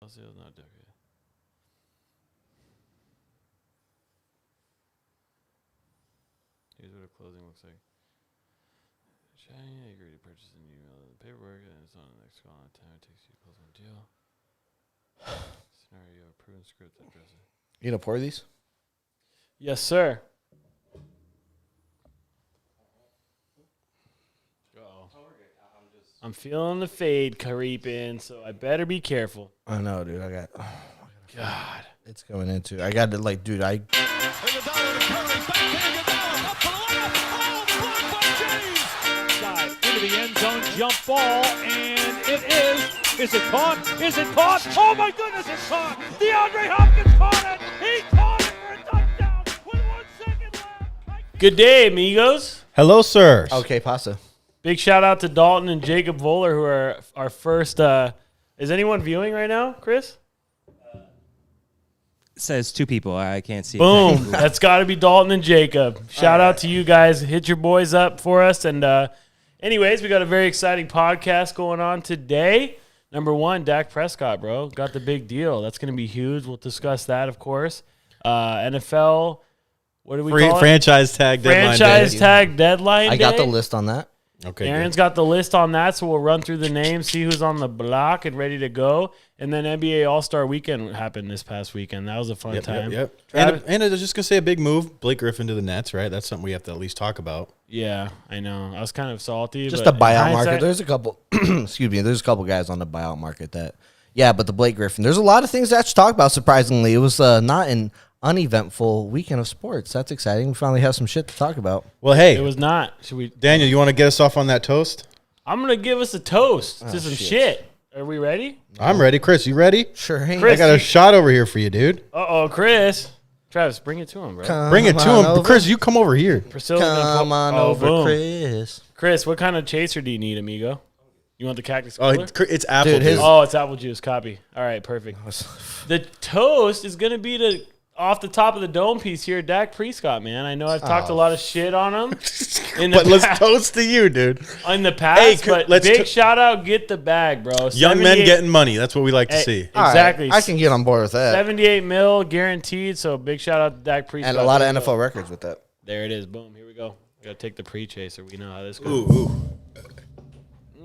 sales not decorated. Here's what a closing looks like. Shiny, I agree to purchase an email the paperwork, and it's on the next call. Time it takes you to close on deal. Scenario, proven script addresses. You gonna pour these? Yes, sir. I'm feeling the fade creeping, so I better be careful. I know, dude. I got. God. It's going into. I got to like, dude. Side into the end zone, jump ball, and it is. Is it caught? Is it caught? Oh my goodness, it's caught! DeAndre Hopkins caught it! He caught it for a touchdown with 1 second left. Good day, amigos. Hello, sirs. Okay, pasta. Big shout out to Dalton and Jacob Voller, who are our first. Is anyone viewing right now, Chris? It says 2 people. I can't see. Boom. Exactly. That's got to be Dalton and Jacob. Shout out to you guys. Hit your boys up for us. And anyways, we got a very exciting podcast going on today. Number 1, Dak Prescott, bro. Got the big deal. That's going to be huge. We'll discuss that, of course. NFL, what do we call it? Franchise tag deadline. Franchise day. tag deadline I got day. the list on that. Okay. Aaron's got the list on that, so we'll run through the names, see who's on the block and ready to go. And then NBA All-Star Weekend happened this past weekend. That was a fun time. Yep. Travis- And I was just gonna say a big move. Blake Griffin to the Nets, right? That's something we have to at least talk about. Yeah, I know. I was kind of salty. Just but the buyout in market. hindsight- There's a couple. Excuse me. There's a couple guys on the buyout market that. Yeah, but the Blake Griffin. There's a lot of things to actually talk about. Surprisingly, it was not an uneventful weekend of sports. That's exciting. We finally have some shit to talk about. Well, hey, It was not. Should we? Daniel, you want to get us off on that toast? I'm gonna give us a toast to some shit. Are we ready? I'm ready. Chris, you ready? Sure. Hey, Chris, I got a shot over here for you, dude. Chris. Travis, bring it to him, bro. Bring it to on him. over. Chris, you come over here. Priscilla's gonna Come on over, boom. Chris. Chris, what kind of chaser do you need, amigo? You want the cactus Oh, cooler? it's apple. Dude, his- juice. Oh, it's apple juice. Copy. All right, perfect. The toast is going to be the off the top of the dome piece here, Dak Prescott, man. I know I've talked a lot of shit on him in the But let's past, toast to you, dude. in the past, Hey, but let's big shout out, get the bag, bro. Young men 78 getting money. That's what we like to Hey, see. All right, Exactly. I can get on board with that. 78 mil guaranteed, so big shout out to Dak Prescott. And a lot of NFL records with that. There it is. Boom. Here we go. Got to take the pre-chaser. We know how this goes. Ooh.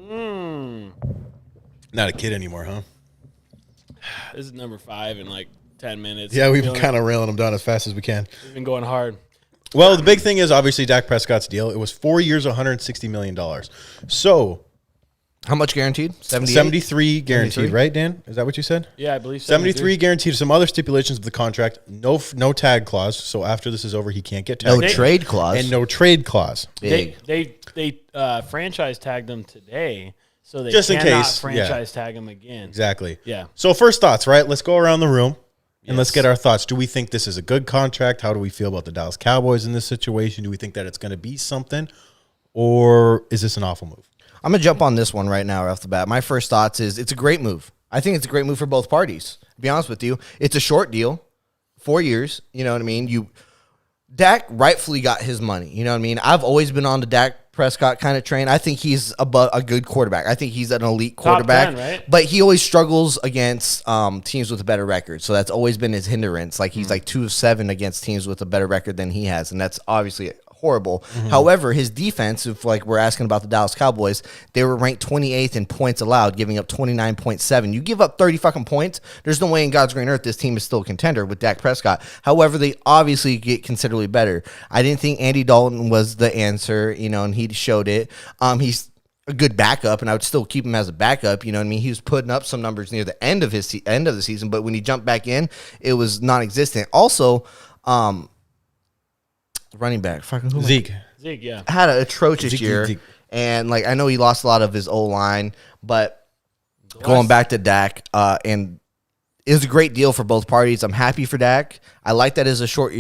Mm. Not a kid anymore, huh? This is number 5 in like 10 minutes. Yeah, we've Feeling- kind of railing them down as fast as we can. We've been going hard. Well, the big thing is obviously Dak Prescott's deal. It was 4 years, $160 million. So How much guaranteed? 73 guaranteed, 73? right, Dan? Is that what you said? Yeah, I believe 73 guaranteed. Some other stipulations of the contract. No tag clause. So after this is over, he can't get No tagged. trade clause. And no trade clause. Big. They franchise tagged them today, so they Just in cannot case, franchise tag them again. Exactly. Yeah. So first thoughts, right? Let's go around the room and let's Yes. get our thoughts. Do we think this is a good contract? How do we feel about the Dallas Cowboys in this situation? Do we think that it's going to be something, or is this an awful move? I'm gonna jump on this one right now, right off the bat. My first thoughts is it's a great move. I think it's a great move for both parties. To be honest with you, it's a short deal, 4 years. You know what I mean? Dak rightfully got his money. You know what I mean? I've always been on the Dak Prescott kind of train. I think he's a good quarterback. I think he's an elite quarterback. 10, right? But he always struggles against teams with a better record. So that's always been his hindrance. Like he's like 2 of 7 against teams with a better record than he has, and that's obviously horrible. However, his defense, if like we're asking about the Dallas Cowboys, they were ranked 28th in points allowed, giving up 29.7. You give up 30 fucking points, there's no way in God's green earth this team is still a contender with Dak Prescott. However, they obviously get considerably better. I didn't think Andy Dalton was the answer, you know, and he showed it. He's a good backup, and I would still keep him as a backup. You know what I mean? He was putting up some numbers near the end of his end of the season, but when he jumped back in, it was non-existent. Also, running back, fucking who? Zeke. Zeke, yeah. Had an atrocious Zeke, year, Zeke. and like I know he lost a lot of his O line, but going back to Dak, and it was a great deal for both parties. I'm happy for Dak. I like that as a short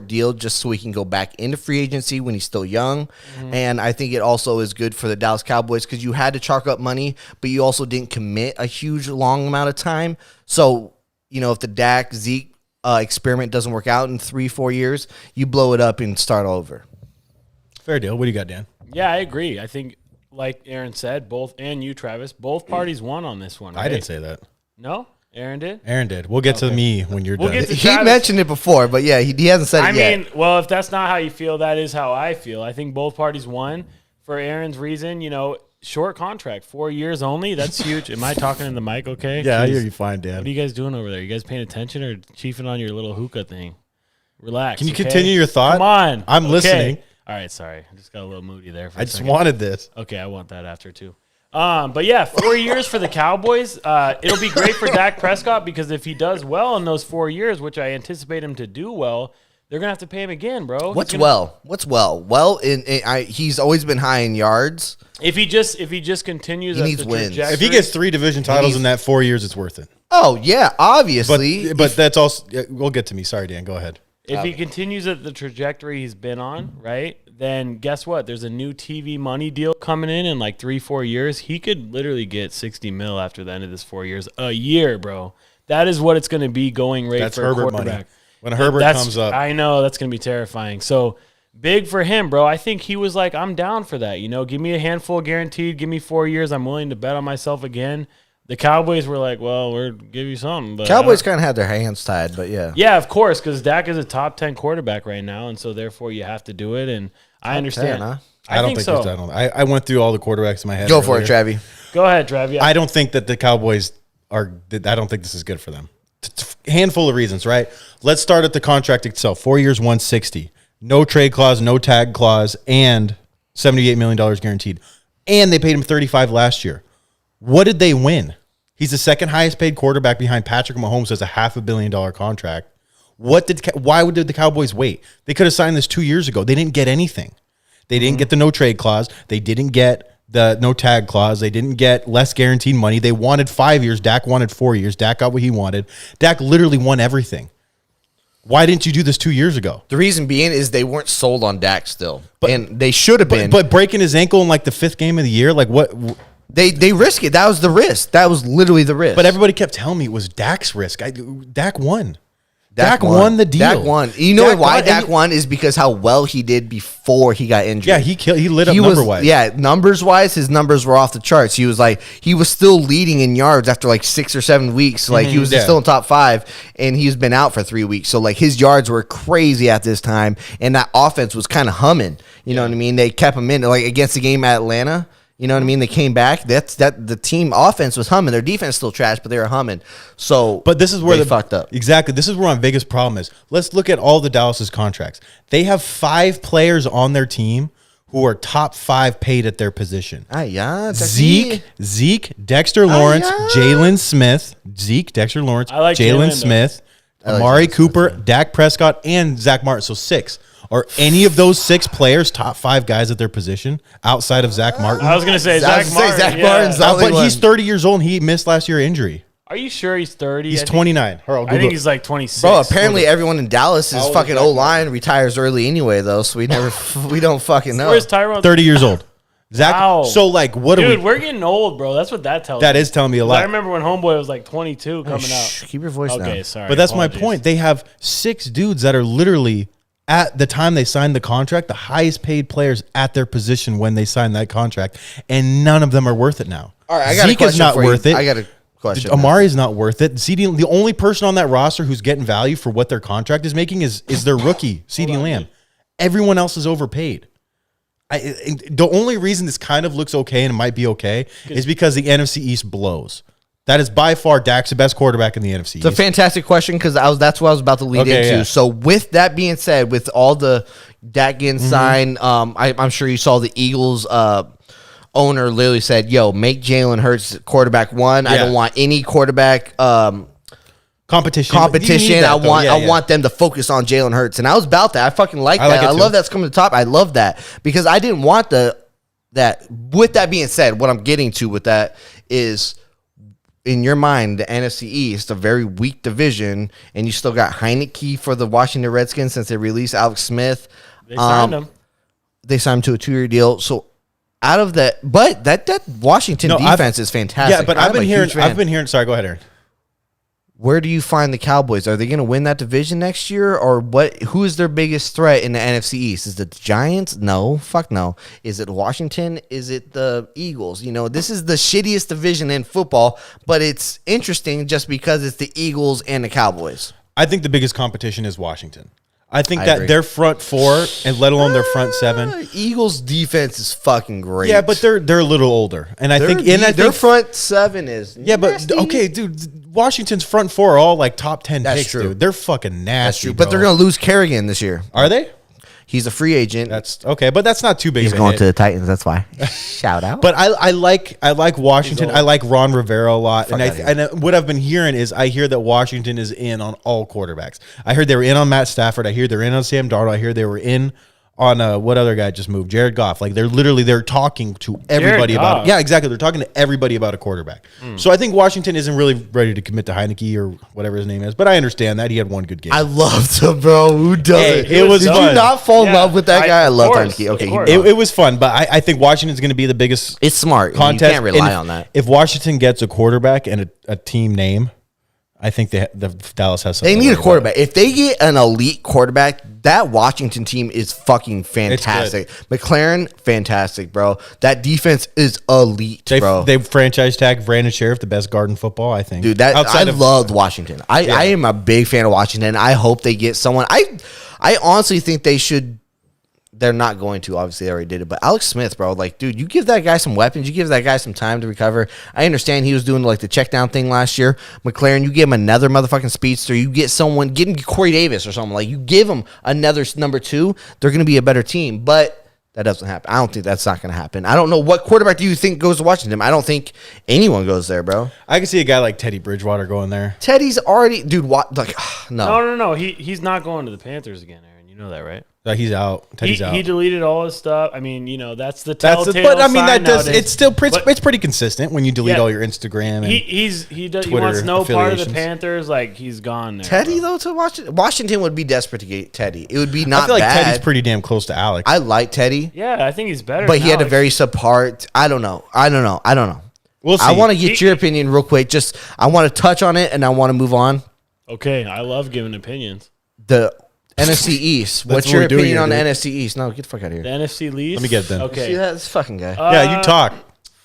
deal, just so he can go back into free agency when he's still young. And I think it also is good for the Dallas Cowboys because you had to chalk up money, but you also didn't commit a huge long amount of time. So you know if the Dak Zeke experiment doesn't work out in 3-4 years, you blow it up and start over. Fair deal. What do you got, Dan? Yeah, I agree. I think, like Aaron said, both and you, Travis, both parties won on this one. I right? didn't say that. No? Aaron did? Aaron did. We'll get to me when you're We'll done. get to He Travis. mentioned it before, but yeah, he hasn't said I it yet. mean, well, if that's not how you feel, that is how I feel. I think both parties won for Aaron's reason. Short contract, 4 years only. That's huge. Am I talking in the mic okay? Yeah, I Jeez. hear you fine, What are Dan. you guys doing over there? You guys paying attention or chiefing on your little hookah thing? Relax. Can you okay? continue your thought? Come on. I'm Okay. listening. All right, sorry. I just got a little moody there for I a just second. wanted this. Okay, I want that after too. But yeah, 4 years for the Cowboys. It'll be great for Dak Prescott because if he does well in those 4 years, which I anticipate him to do well, they're gonna have to pay him again, bro. What's well? Well, he's always been high in yards. If he just continues, He at needs the wins. trajectory- If he gets 3 division titles needs- in that 4 years, it's worth it. Oh yeah, obviously. But that's also. We'll get to me. Sorry, Dan. Go ahead. If he continues at the trajectory he's been on, right, then guess what? There's a new TV money deal coming in like 3-4 years. He could literally get 60 mil after the end of this 4 years a year, bro. That is what it's going to be going rate That's for a Herbert quarterback. money. When Herbert comes up, I know that's going to be terrifying. So big for him, bro. I think he was like, I'm down for that. Give me a handful guaranteed. Give me 4 years. I'm willing to bet on myself again. The Cowboys were like, well, we'll give you something. But Cowboys kind of had their hands tied, but yeah. yeah, of course, because Dak is a top 10 quarterback right now, and so therefore you have to do it. And I understand. 10, huh? I don't think so. he's done. I went through all the quarterbacks in my head. Go for it, earlier. Travi. Go ahead, Trav. Yeah. I don't think that the Cowboys are. I don't think this is good for them. Handful of reasons, right? Let's start at the contract itself. 4 years, 160, no trade clause, no tag clause, and $78 million guaranteed. And they paid him 35 last year. What did they win? He's the second highest paid quarterback behind Patrick Mahomes as a $500 million contract. Why did the Cowboys wait? They could have signed this 2 years ago. They didn't get anything. They didn't get the no trade clause. They didn't get the no tag clause. They didn't get less guaranteed money. They wanted 5 years. Dak wanted 4 years. Dak got what he wanted. Dak literally won everything. Why didn't you do this 2 years ago? The reason being is they weren't sold on Dak still, and they should have been. But breaking his ankle in like the 5th game of the year, like what? They risk it. That was the risk. That was literally the risk. But everybody kept telling me it was Dak's risk. Dak won. Dak won the deal. Dak won. You know why got- Dak won is because how well he did before he got injured. Yeah, he lit up number wise. Yeah, numbers wise, his numbers were off the charts. He was still leading in yards after like 6 or 7 weeks. Like he was Yeah. still in top 5, and he's been out for 3 weeks. So like his yards were crazy at this time, and that offense was kind of humming. You know what I mean? They kept him in like against the game at Atlanta. You know what I mean? They came back. The team offense was humming. Their defense still trash, but they were humming. So, But this is where they fucked up. Exactly. This is where my biggest problem is. Let's look at all the Dallas's contracts. They have 5 players on their team who are top 5 paid at their position. Yeah, Zeke, Dexter Lawrence, yeah. Jalen Smith, Dexter Lawrence, I like Jalen Jalen, though. Smith, like Amari Jalen Cooper, Dak Prescott, and Zach Martin. So 6. Are any of those 6 players top 5 guys at their position outside of Zach Martin? I was gonna say I was Zach gonna say Martin. Zach yeah. Martin's the only But one. he's 30 years old and he missed last year injury. Are you sure he's 30? He's I think- 29. Harold, I Google think it. he's like 26. Bro, apparently everyone in Dallas' old is fucking Zach O line retires early anyway, though. So we never, we don't fucking know. Where's Tyrone? 30 years old. Zach. Wow. So like, what Dude, are we? we're getting old, bro. That's what that tells me. That is telling me a 'Cause lot. I remember when Homeboy was like 22 coming Shh, out. keep your voice Okay, down. sorry. But that's my apologies. point. They have 6 dudes that are literally at the time they signed the contract, the highest paid players at their position when they signed that contract, and none of them are worth it now. All right, I got a Zeke question is not for you. worth it. I got a question. Amari is not worth it. CD, the only person on that roster who's getting value for what their contract is making is their rookie, CD Lamb. Everyone else is overpaid. The only reason this kind of looks okay and it might be okay is because the NFC East blows. That is by far Dak's the best quarterback in the NFC It's a East. fantastic question because that's what I was about to lead Okay, into. yeah. So with that being said, with all the Dak getting signed, I'm sure you saw the Eagles owner literally said, "Yo, make Jalen Hurts quarterback 1. I Yeah. don't want any quarterback Competition. competition. You need that, I though. want Yeah, I yeah. want them to focus on Jalen Hurts." And I was about that. I fucking like I that. like it I too. love that's coming to the top. I love that because I didn't want that. With that being said, what I'm getting to with that is, in your mind, the NFC East, a very weak division, and you still got Heineke for the Washington Redskins since they released Alex Smith. They signed him. They signed him to a 2-year deal. So out of that, but that Washington No, defense is fantastic. Yeah, but I'm I've been a hearing. huge fan. Sorry, go ahead, Aaron. where do you find the Cowboys? Are they going to win that division next year, or what? Who is their biggest threat in the NFC East? Is it the Giants? No, fuck no. Is it Washington? Is it the Eagles? You know, this is the shittiest division in football, but it's interesting just because it's the Eagles and the Cowboys. I think the biggest competition is Washington. I think I that agree. their front four, and let alone their front seven. Eagles defense is fucking great. Yeah, but they're a little older, and I think their front seven is nasty. okay, dude. Washington's front four are all like top 10 That's picks, true. dude. They're fucking nasty. That's true. But they're bro. going to lose Kerrigan this year. Are they? He's a free agent. That's okay, but that's not too big. He's of a going hit. to the Titans. That's why. Shout out. But I like Washington. I like Ron Rivera a lot, Fuck outta here. and what I've been hearing is I hear that Washington is in on all quarterbacks. I heard they were in on Matt Stafford. I hear they're in on Sam Darnold. I hear they were in on what other guy just moved? Jared Goff. Like they're talking to everybody about Goff. it. Yeah, exactly. They're talking to everybody about a quarterback. So I think Washington isn't really ready to commit to Heineke or whatever his name is. But I understand that he had one good game. I loved him, bro. Who doesn't? Hey, it was Did fun. you not fall in Yeah, love with that guy? I of love course, Heineke. of Okay, course. you It was fun, but I think Washington's going to be the biggest it's smart. contest. You can't rely And if- on that. If Washington gets a quarterback and a team name, I think the Dallas has something. They to need a worry about. quarterback. If they get an elite quarterback, that Washington team is fucking fantastic. McLaren, fantastic, bro. That defense is elite, bro. They franchise tag Brandon Sheriff, the best guard in football, I think. Dude, that Outside I of- loved Washington. I am a big fan of Washington. I hope they get someone. I honestly think they should. They're not going to. Obviously, they already did it. But Alex Smith, bro, like, dude, you give that guy some weapons. You give that guy some time to recover. I understand he was doing like the check down thing last year. McLaren, you give him another motherfucking speedster. You get someone, get him Corey Davis or something. Like, you give him another number two. They're going to be a better team. But that doesn't happen. I don't think that's not going to happen. I don't know what quarterback do you think goes to Washington. I don't think anyone goes there, bro. I can see a guy like Teddy Bridgewater going there. Teddy's already, dude. What? Like, no. No. He's not going to the Panthers again, Aaron. You know that, right? He's out. Teddy's out. He deleted all his stuff. I mean, that's the That's telltale but I mean sign that does. nowadays. It's still But it's pretty consistent when you delete Yeah. all your Instagram. And he wants Twitter no part of the affiliations. Panthers. Like, he's gone there. Teddy bro. though to Washington. Washington would be desperate to get Teddy. It would be not I feel like bad. Teddy's pretty damn close to Alex. I like Teddy, Yeah, I think he's better. but he now. had a very subpar. I don't know. We'll see. I want to get your opinion real quick. Just I want to touch on it and I want to move on. Okay, I love giving opinions. The NFC East. That's What's what your we're doing opinion here, on the dude. NFC East? No, get the fuck out of here. The NFC least. Let me get them. Okay. See that? This fucking guy. Yeah, you talk.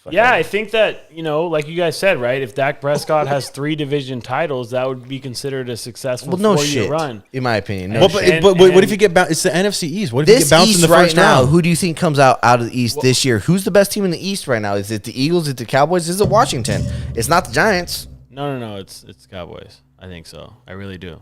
Yeah, I think that, like you guys said, right? If Dak Prescott has 3 division titles, that would be considered a successful well, no 4-year shit. run. In my opinion, no Well, shit. but And- what if you get bounced? It's the NFC East. What if you This get bounced East in the right first now, round? who do you think comes out of the East this year? Who's the best team in the East right now? Is it the Eagles? Is it the Cowboys? Is it Washington? It's not the Giants. No. It's Cowboys. I think so. I really do.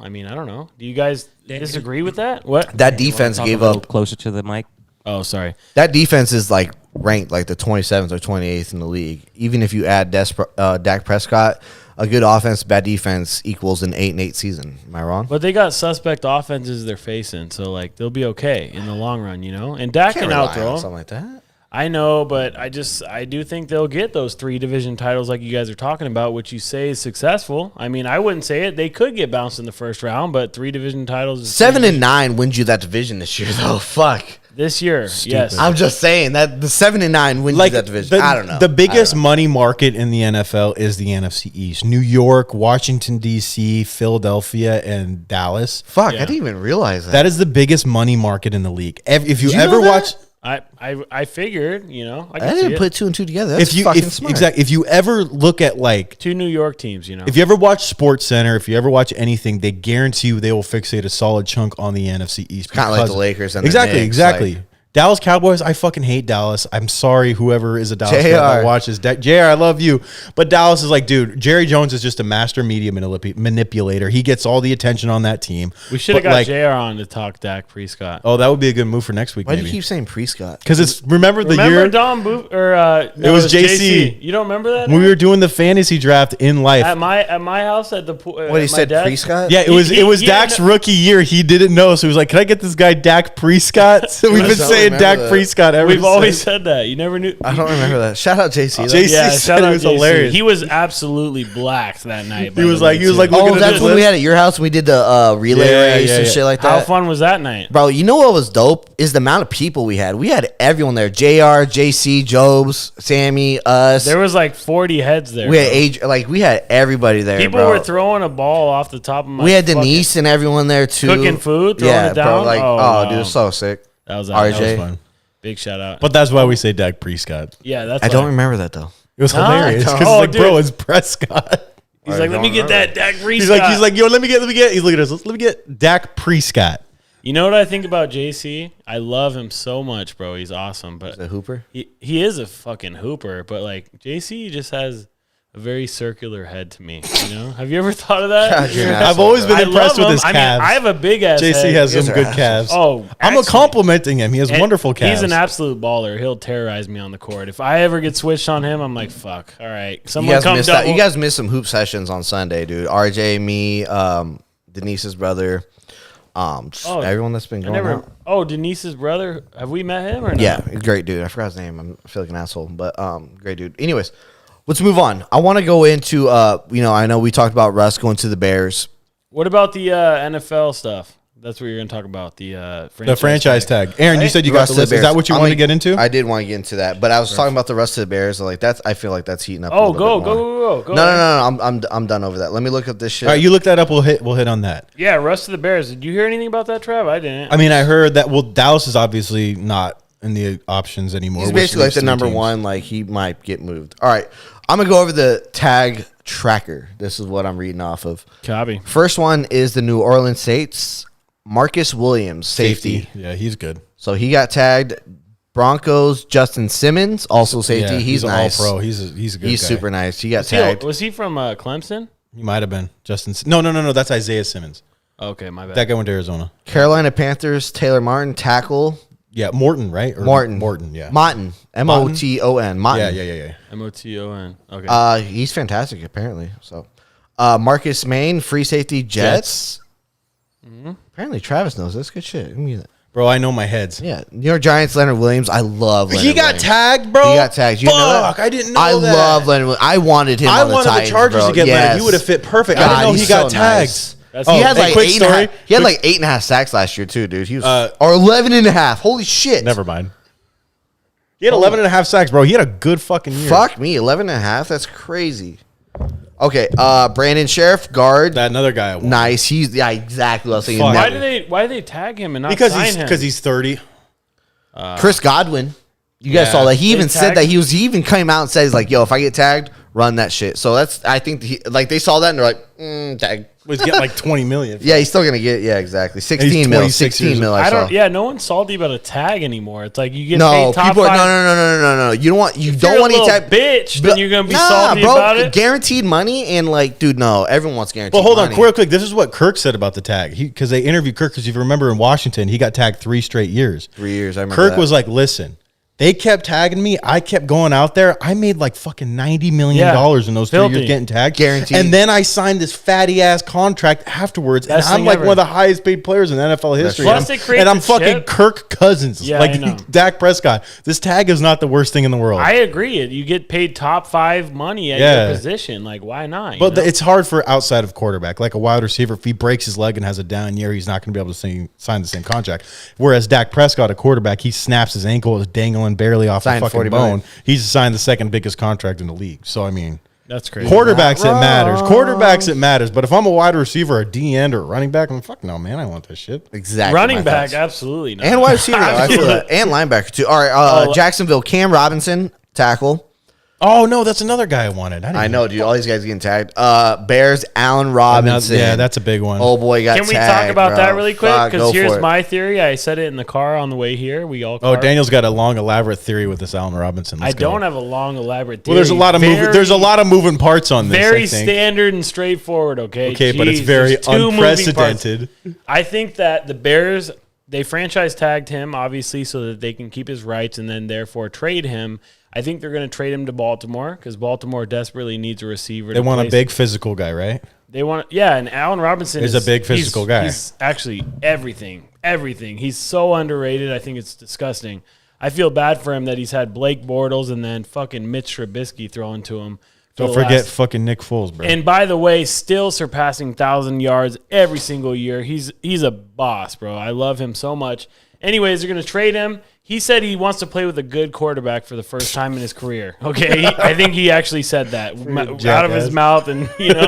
I mean, I don't know. Do you guys disagree with that? What? That defense Talk gave a little up. closer to the mic. Oh, sorry. That defense is like ranked like the 27th or 28th in the league. Even if you add Dak Prescott, a good offense, bad defense equals an 8-8 season. Am I wrong? But they got suspect offenses they're facing, so like they'll be okay in the long run, And Dak can rely on outthrow 'em. something like that. I know, but I do think they'll get those 3 division titles like you guys are talking about, which you say is successful. I mean, I wouldn't say it. They could get bounced in the first round, but 3 division titles is 7-9 wins you that division this year, though. Fuck. this year. Yes. I'm just saying that the 7-9 wins you that division. I don't know. The biggest money market in the NFL is the NFC East. New York, Washington, D.C., Philadelphia, and Dallas. Fuck, Yeah. I didn't even realize that. That is the biggest money market in the league. If you Did you ever know that? watch... I figured, I I can see didn't it. put 2 and 2 together. That's fucking smart. if you ever look at like 2 New York teams, if you ever watch Sports Center, if you ever watch anything, they guarantee you they will fixate a solid chunk on the NFC East. Kinda like because- the Lakers and the exactly, Knicks, exactly. like- Dallas Cowboys, I fucking hate Dallas. I'm sorry, whoever is a Dallas fan JR. that watches. JR, I love you. But Dallas is like, dude, Jerry Jones is just a master media manipulator. He gets all the attention on that team. we should have But, got like, JR on to talk Dak Prescott. oh, that would be a good move for next week, Why do you maybe. keep saying Prescott? Because it's, remember the Remember year Don Booth or no, It was JC. You don't remember that? when we were doing the fantasy draft in life? at my house at the pool. What, he said Prescott? Yeah, it was He- it was he Dak's had rookie year. He didn't know, so he was like, "Can I get this guy Dak Prescott?" So we've been So saying remember Dak that. Prescott ever We've always said. said that. You never knew. I don't remember that. Shout out JC. though. JC Yeah, said shout it out was JC. hilarious. He was absolutely blacked that night. He was like, looking Oh, at that's his when we list. had at your house and we did the relay Yeah, race yeah, and yeah. shit like How that. fun was that night? Bro, you know what was dope is the amount of people we had. We had everyone there. JR, JC, Jobs, Sammy, us. There was like 40 heads there. we had bro. age like we had everybody there. People bro. were throwing a ball off the top of my. We had fucking- Denise and everyone there too. Cooking food, throwing yeah, it down? bro. Like, Oh, oh, wow. dude, so sick. That was RJ. That was fun. Big shout out. But that's why we say Dak Prescott. Yeah, that's. I don't why. remember that though. It was Huh? hilarious because Oh, like, bro, dude. it's Prescott. He's I like, let don't me get remember. that Dak Prescott. He's like, yo, let me get. He's looking at us. Let me get Dak Prescott. You know what I think about JC? I love him so much, bro. He's awesome, but The Hooper. he is a fucking hooper. But like JC just has a very circular head to me. You know? Have you ever thought of that? God, you're an I've asshole, always bro. been I impressed love with his him. calves. I mean, I have a big ass. JC head. has guys some are good assholes. calves. Oh, I'm actually- complimenting him. He has And wonderful calves. He's an absolute baller. He'll terrorize me on the court. If I ever get switched on him, I'm like, fuck. All right, You someone guys come missed double. that. You guys missed some hoop sessions on Sunday, dude. RJ, me, Denise's brother, everyone that's been I going never. out. Oh, Denise's brother. Have we met him or not? Yeah, great dude. I forgot his name. I feel like an asshole, but great dude. Anyways, let's move on. I want to go into I know we talked about Russ going to the Bears. What about the NFL stuff? That's what you're going to talk about. The franchise tag. Aaron, you Right? said you got Russ the to list. the Is that Bears. what you I'm wanted to gonna- get into? I did want to get into that, but I was talking about the rest of the Bears. Like that's, I feel like that's heating up. a Oh, little go, bit more. go, go, go. No. I'm done over that. Let me look up this shit. All right, you look that up. We'll hit on that. Yeah, Russ to the Bears. Did you hear anything about that, Trav? I didn't. I mean, I heard that. Well, Dallas is obviously not in the options anymore. He's which basically like leaves the three number teams. one. Like he might get moved. All right, I'm gonna go over the tag tracker. This is what I'm reading off of. Copy. First one is the New Orleans Saints. Marcus Williams, safety. Yeah, he's good. So he got tagged. Broncos, Justin Simmons, also safety. Yeah, he's nice. all pro. He's a good He's guy. super nice. He got Was he, tagged. was he from Clemson? He might have been Justin. No. That's Isaiah Simmons. Okay, my bad. That guy went to Arizona. Carolina Panthers, Taylor Martin, tackle. Yeah, Morton, right? Or Morton. Yeah. Moton. M-O-T-O-N. Moton. Yeah. Moton. Okay. He's fantastic, apparently. So, Marcus Main, free safety, Jets. Apparently, Travis knows this. Good shit. Give me that. Bro, I know my heads. Yeah, New York Giants, Leonard Williams. I love Leonard He got Williams. tagged, bro. He got tagged. You know that? Fuck, I didn't know I that. love Leonard Williams. I wanted him I on the wanted Titans, the Chargers bro. to get yes. Leonard. He would have fit perfect. I God, didn't know he he's got so tagged. nice. That's He oh, had hey, like quick 8 and a half. story. He had like 8.5 sacks last year too, dude. He was Uh, or 11 and a half. Holy shit! Never mind. He had 11 and a half sacks, bro. He had a good fucking year. Fuck me, 11 and a half. That's crazy. Okay, Brandon Sheriff, guard. That another guy I want. Nice. He's exactly what I was thinking. Fuck. why Never- did they tag him and not Because sign him? he's 30. Chris Godwin. You guys Yeah. saw that. He even They said tagged- that he even came out and says like, "Yo, if I get tagged, run that shit." So that's I think they saw that and they're like, tag. Was getting like 20 million. Yeah, he's still gonna get exactly 16 mil. 26 16 years mil. I I don't. saw. Yeah, no one's salty about a tag anymore. It's like you get No, paid top people are five. no. You don't want you If don't you're want a any little tag. bitch, then you're gonna be salty bro, about it. Guaranteed money and like, dude, no, everyone wants guaranteed. But hold on, money. real quick. This is what Kirk said about the tag. Because they interviewed Kirk. Because if you remember in Washington, he got tagged 3 straight years. 3 years. I remember. Kirk that. was like, listen, they kept tagging me. I kept going out there. I made like fucking $90 million Yeah. in those 3 Filthy. years getting tagged. Guaranteed. And then I signed this fatty ass contract afterwards. Best and I'm thing like ever. one of the highest paid players in NFL history. Plus And they I'm- create and I'm the fucking chip. Kirk Cousins. Yeah, like I know. Dak Prescott. This tag is not the worst thing in the world. I agree. You get paid top 5 money at Yeah. your position. Like, why not? you But know? it's hard for outside of quarterback, like a wide receiver. If he breaks his leg and has a down year, he's not going to be able to sign the same contract. Whereas Dak Prescott, a quarterback, he snaps his ankle, is dangling barely off Signed the fucking 40 bone. million. He's signed the second biggest contract in the league. So I mean, that's crazy. quarterbacks it matters. Quarterbacks it matters. But if I'm a wide receiver, a D end, or a running back, I'm like, fuck no, man, I want this shit. exactly Running my back, thoughts. absolutely not. And wide receiver, I feel that. And linebacker too. All right, Jacksonville, Cam Robinson, tackle. Oh no, that's another guy I wanted. I know, dude. All these guys getting tagged. Bears, Allen Robinson. Yeah, that's a big one. Oh boy, got Can we tagged, talk about bro. that really quick? Fuck, Because go here's for it. my theory. I said it in the car on the way here. We all. Oh, car- Daniel's got a long, elaborate theory with this Allen Robinson. I Let's go. don't have a long, elaborate theory. Well, there's a lot of there's a lot of moving parts on this. Very I think. standard and straightforward. Okay. Okay, but it's Jeez, very there's 2 moving parts. unprecedented. I think that the Bears, they franchise tagged him obviously so that they can keep his rights and then therefore trade him. I think they're going to trade him to Baltimore because Baltimore desperately needs a receiver. They to want a play- big physical guy, right? They want, and Allen Robinson He's a big physical guy. He's actually everything. He's so underrated. I think it's disgusting. I feel bad for him that he's had Blake Bortles and then fucking Mitch Trubisky thrown to him. Don't forget fucking Nick Foles, bro. And by the way, still surpassing 1,000 yards every single year. He's a boss, bro. I love him so much. Anyways, they're going to trade him. He said he wants to play with a good quarterback for the first time in his career. Okay, I think he actually said that out of his mouth, and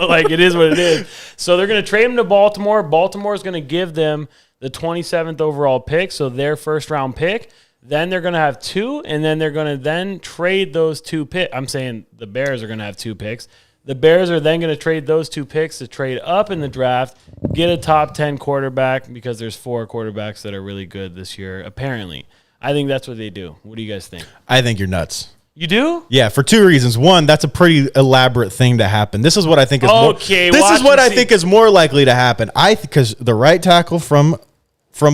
like it is what it is. So they're going to trade him to Baltimore. Baltimore is going to give them the 27th overall pick, so their first round pick. Then they're going to have 2, and then they're going to then trade those 2 picks. I'm saying the Bears are going to have 2 picks. The Bears are then going to trade those 2 picks to trade up in the draft, get a top 10 quarterback because there's 4 quarterbacks that are really good this year, apparently. I think that's what they do. What do you guys think? I think you're nuts. You do? Yeah, for 2 reasons. One, that's a pretty elaborate thing to happen. This is what I think is Okay, this is what I see. think is more likely to happen. Because the right tackle from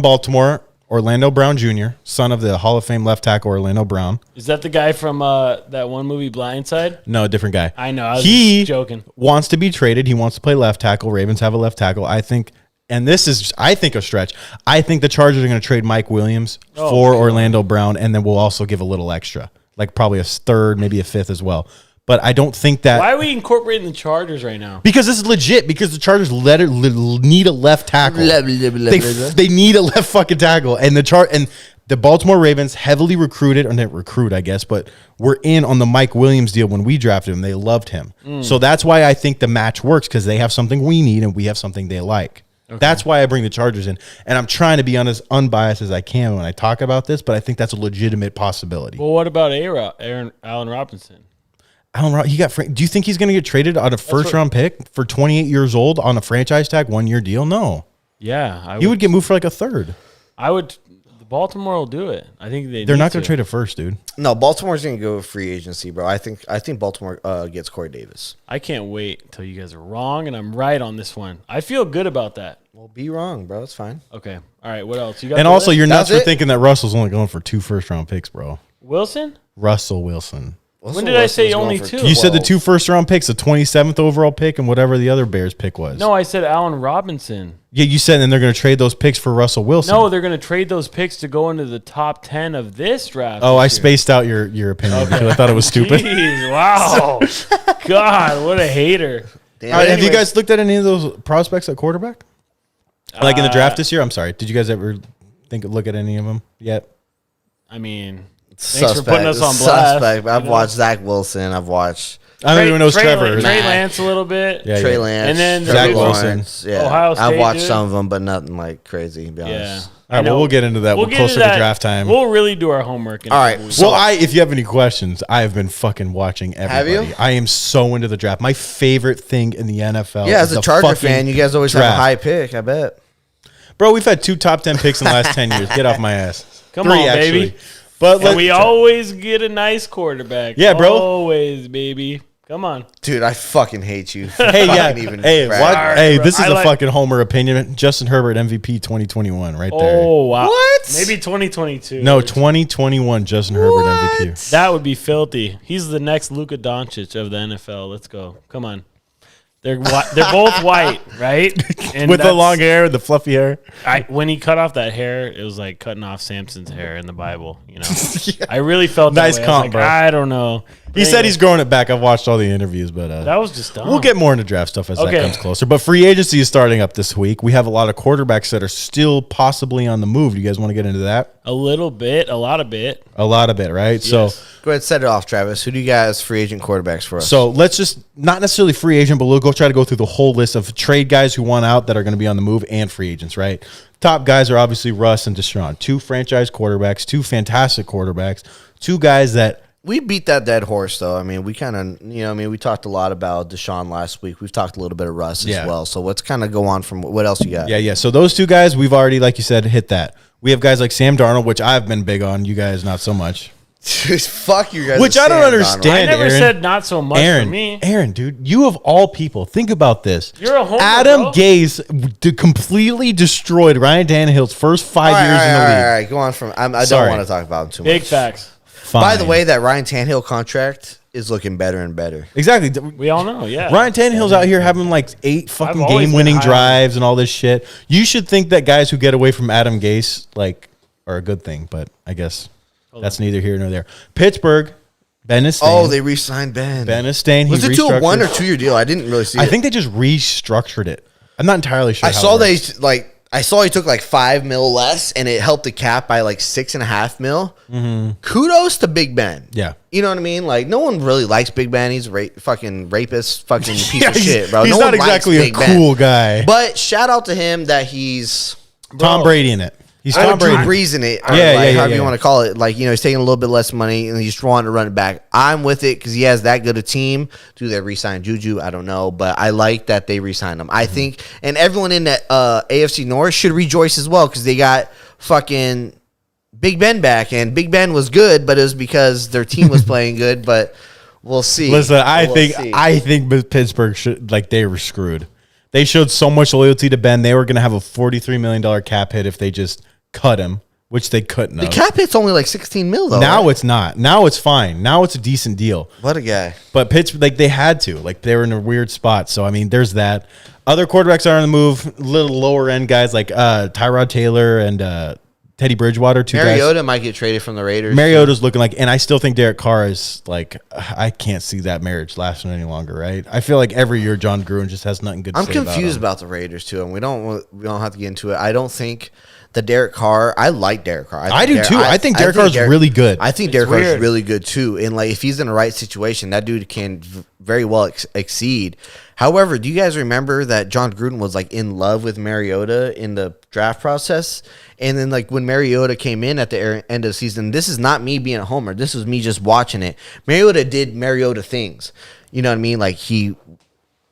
Baltimore, Orlando Brown Jr., son of the Hall of Fame left tackle Orlando Brown. Is that the guy from that one movie, Blindside? No, a different guy. I know. I was He just joking. wants to be traded. He wants to play left tackle. Ravens have a left tackle. I think, and this is, I think, a stretch. I think the Chargers are going to trade Mike Williams for Orlando Brown, and then we'll also give a little extra, like probably a third, maybe a fifth as well. But I don't think that. Why are we incorporating the Chargers right now? Because this is legit. Because the Chargers need a left tackle. They need a left fucking tackle, and the Baltimore Ravens heavily recruited, or didn't recruit, I guess, but were in on the Mike Williams deal when we drafted him. They loved him, so that's why I think the match works because they have something we need and we have something they like. Okay. That's why I bring the Chargers in, and I'm trying to be as unbiased as I can when I talk about this. But I think that's a legitimate possibility. Well, what about Allen Robinson? Do you think he's going to get traded on a first-round pick for 28 years old on a franchise tag 1-year deal? No. Yeah, He would get moved for like a third. I would. Baltimore will do it. I think they're not going to trade it first, dude. No, Baltimore's going to go with free agency, bro. I think Baltimore gets Corey Davis. I can't wait until you guys are wrong and I'm right on this one. I feel good about that. Well, be wrong, bro. It's fine. Okay. All right. What else? You got? And also, you're nuts That's for it? thinking that Russell's only going for 2 first-round picks, bro. Wilson? Russell Wilson. When did I say only 2? You said the 2 first-round picks, the 27th overall pick, and whatever the other Bears pick was. No, I said Allen Robinson. Yeah, you said, and they're going to trade those picks for Russell Wilson. No, they're going to trade those picks to go into the top 10 of this draft. Oh, I this year. spaced out your opinion because I thought it was stupid. Jeez, wow. God, what a hater. Damn. All right, have you Anyways. guys looked at any of those prospects at quarterback? Like in the draft this year? I'm sorry. Did you guys ever look at any of them yet? I mean, thanks for putting us on blast. Suspect. I've watched Zach Wilson. I've watched I don't even know it's Trevor. Trey Lance a little bit. Yeah, Trey yeah. Lance, And then Trevor Zach Wilson. Lawrence. Yeah, Ohio State, I've watched dude. some of them, but nothing like crazy. To be Yeah. honest. All right, well, we'll get into that We'll get closer into to draft time. We'll really do our homework. In All a right, couple weeks. so- Well, if you have any questions, I have been fucking watching everybody. Have you? I am so into the draft. My favorite thing in the NFL. Yeah, is as a the Charger fucking fan, you guys always have draft. a high pick. I bet. Bro, we've had 2 top 10 picks in the last 10 years. Get off my ass. Come 3, on, actually. baby. But And we always get a nice quarterback. Yeah, bro. Always, baby. Come on. Dude, I fucking hate you. Hey, yeah. Hey, crap. what? Alright, Hey, bro. this is I a like- fucking homer opinion. Justin Herbert MVP 2021 right there. Oh, wow. What? Maybe 2022. No, 2021 Justin Herbert MVP. That would be filthy. He's the next Luka Doncic of the NFL. Let's go. Come on. They're both white, right? And With the that's- long hair, the fluffy hair. when he cut off that hair, it was like cutting off Samson's hair in the Bible. You know, I really felt that Nice way. I was comp, like, bro. I don't know. He said he's growing it back. I've watched all the interviews, but That was just dumb. we'll get more into draft stuff as that Okay. comes closer. But free agency is starting up this week. We have a lot of quarterbacks that are still possibly on the move. Do you guys want to get into that? a little bit, a lot of bit. A lot of it, right? Yes. Go ahead, set it off, Travis. Who do you guys free agent quarterbacks for us? So let's just not necessarily free agent, but we'll try to go through the whole list of trade guys who want out that are going to be on the move and free agents, right? Top guys are obviously Russ and Deshaun, 2 franchise quarterbacks, 2 fantastic quarterbacks, 2 guys that we beat that dead horse, though. I mean, we kind of, we talked a lot about Deshaun last week. We've talked a little bit of Russ Yeah. as well. So let's kind of go on from what else you got? Yeah. So those 2 guys, we've already, like you said, hit that. We have guys like Sam Darnold, which I've been big on. You guys, not so much. Dude, fuck you guys. Which I don't understand. I never Aaron. said not so much for me. Aaron, dude, you of all people, think about this. You're a homer, Adam bro. Gase completely destroyed Ryan Tannehill's first 5 years in the league. All right, go on from. I don't Sorry. want to talk about him too Big much. facts. Fine. By the way, that Ryan Tannehill contract is looking better and better. Exactly. We all know, yeah. Ryan Tannehill's out here having like 8 fucking I've always game-winning been high on drives and all this shit. You should think that guys who get away from Adam Gase like are a good thing, but I guess that's neither here nor there. Pittsburgh, Ben Estain. Oh, they re-signed Ben. Ben Estain. Was it to a 1 or 2 year deal? I didn't really see it. I think they just restructured it. I'm not entirely sure. I saw I saw he took like $5 million less, and it helped the cap by like $6.5 million. Mm-hmm. Kudos to Big Ben. Yeah, you know what I mean. Like no one really likes Big Ben. He's a fucking rapist, fucking piece yeah, of shit, bro. He's no not one exactly likes a Big Ben. cool guy. But shout out to him that he's Tom Brady in it. He's Or Tom Drew Brady. Brees in it, or however you want to call it. Like, he's taking a little bit less money and he's wanting to run it back. I'm with it because he has that good a team. Do they re-sign Juju? I don't know, but I like that they re-signed him. I think, and everyone in that AFC North should rejoice as well because they got fucking Big Ben back, and Big Ben was good, but it was because their team was playing good. But we'll see. Listen, I We'll think Pittsburgh should they were screwed. They showed so much loyalty to Ben. They were going to have a $43 million cap hit if they just cut him, which they couldn't. The cap hit's only like $16 million though. Now right? it's not. Now it's fine. Now it's a decent deal. What a guy. But Pittsburgh, they had to. They were in a weird spot. So, I mean, there's that. Other quarterbacks are on the move. Little lower end guys like Tyrod Taylor and Teddy Bridgewater. Mariota might get traded from the Raiders. Mariota's looking like, and I still think Derek Carr is I can't see that marriage lasting any longer, right? I feel like every year John Gruden just has nothing good to I'm say confused about about the Raiders too, and we don't have to get into it. I don't think the Derek Carr. I like Derek Carr. I do too. I think Derek Carr is really good. I think Derek Carr is really good too, and if he's in the right situation, that dude can very well exceed. However, do you guys remember that John Gruden was in love with Mariota in the draft process? And then when Mariota came in at the end of the season, this is not me being a homer. This was me just watching it. Mariota did Mariota things. You know what I mean? He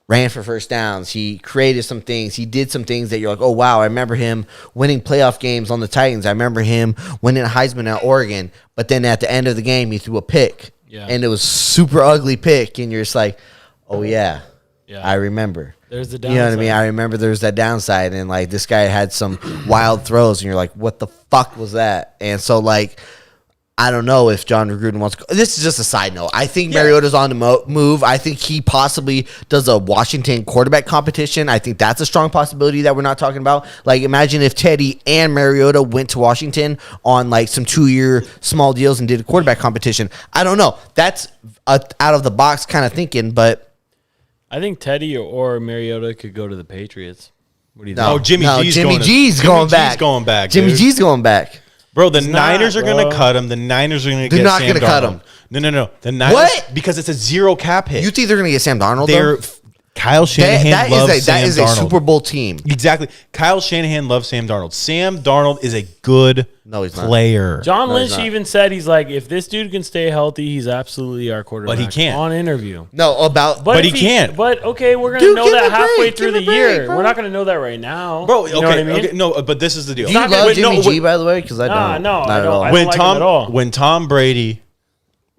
ran for first downs. He created some things. He did some things that you're like, oh, wow, I remember him winning playoff games on the Titans. I remember him winning a Heisman at Oregon. But then at the end of the game, he threw a pick. Yeah. And it was super ugly pick. And you're just like, oh, yeah. I remember. There's the downside. You know what I mean? I remember there's that downside, and this guy had some wild throws, and you're like, what the fuck was that? And so I don't know if John Gruden wants to go. This is just a side note. I think Mariota's on the move. I think he possibly does a Washington quarterback competition. I think that's a strong possibility that we're not talking about. Imagine if Teddy and Mariota went to Washington on some 2-year small deals and did a quarterback competition. I don't know. That's out of the box kind of thinking, but I think Teddy or Mariota could go to the Patriots. What do you think? Oh, Jimmy G's going back. Jimmy G's going back. Bro, the Niners are going to cut him. The Niners are going to get Sam Darnold. They're not going to cut him. No. The Niners, what? Because it's a zero cap hit. You think they're going to get Sam Darnold, Kyle Shanahan loves Sam Darnold. That is a Super Bowl team. Exactly. Kyle Shanahan loves Sam Darnold. Sam Darnold is a good player. John Lynch even said if this dude can stay healthy, he's absolutely our quarterback. But he can't. On interview. No, but he can't. But okay, we're going to know that halfway through the year. We're not going to know that right now. Bro, you know what I mean? Okay, no, but this is the deal. Do you love Jimmy G, by the way? Because I don't. No, not at all. I don't like him at all. When Tom Brady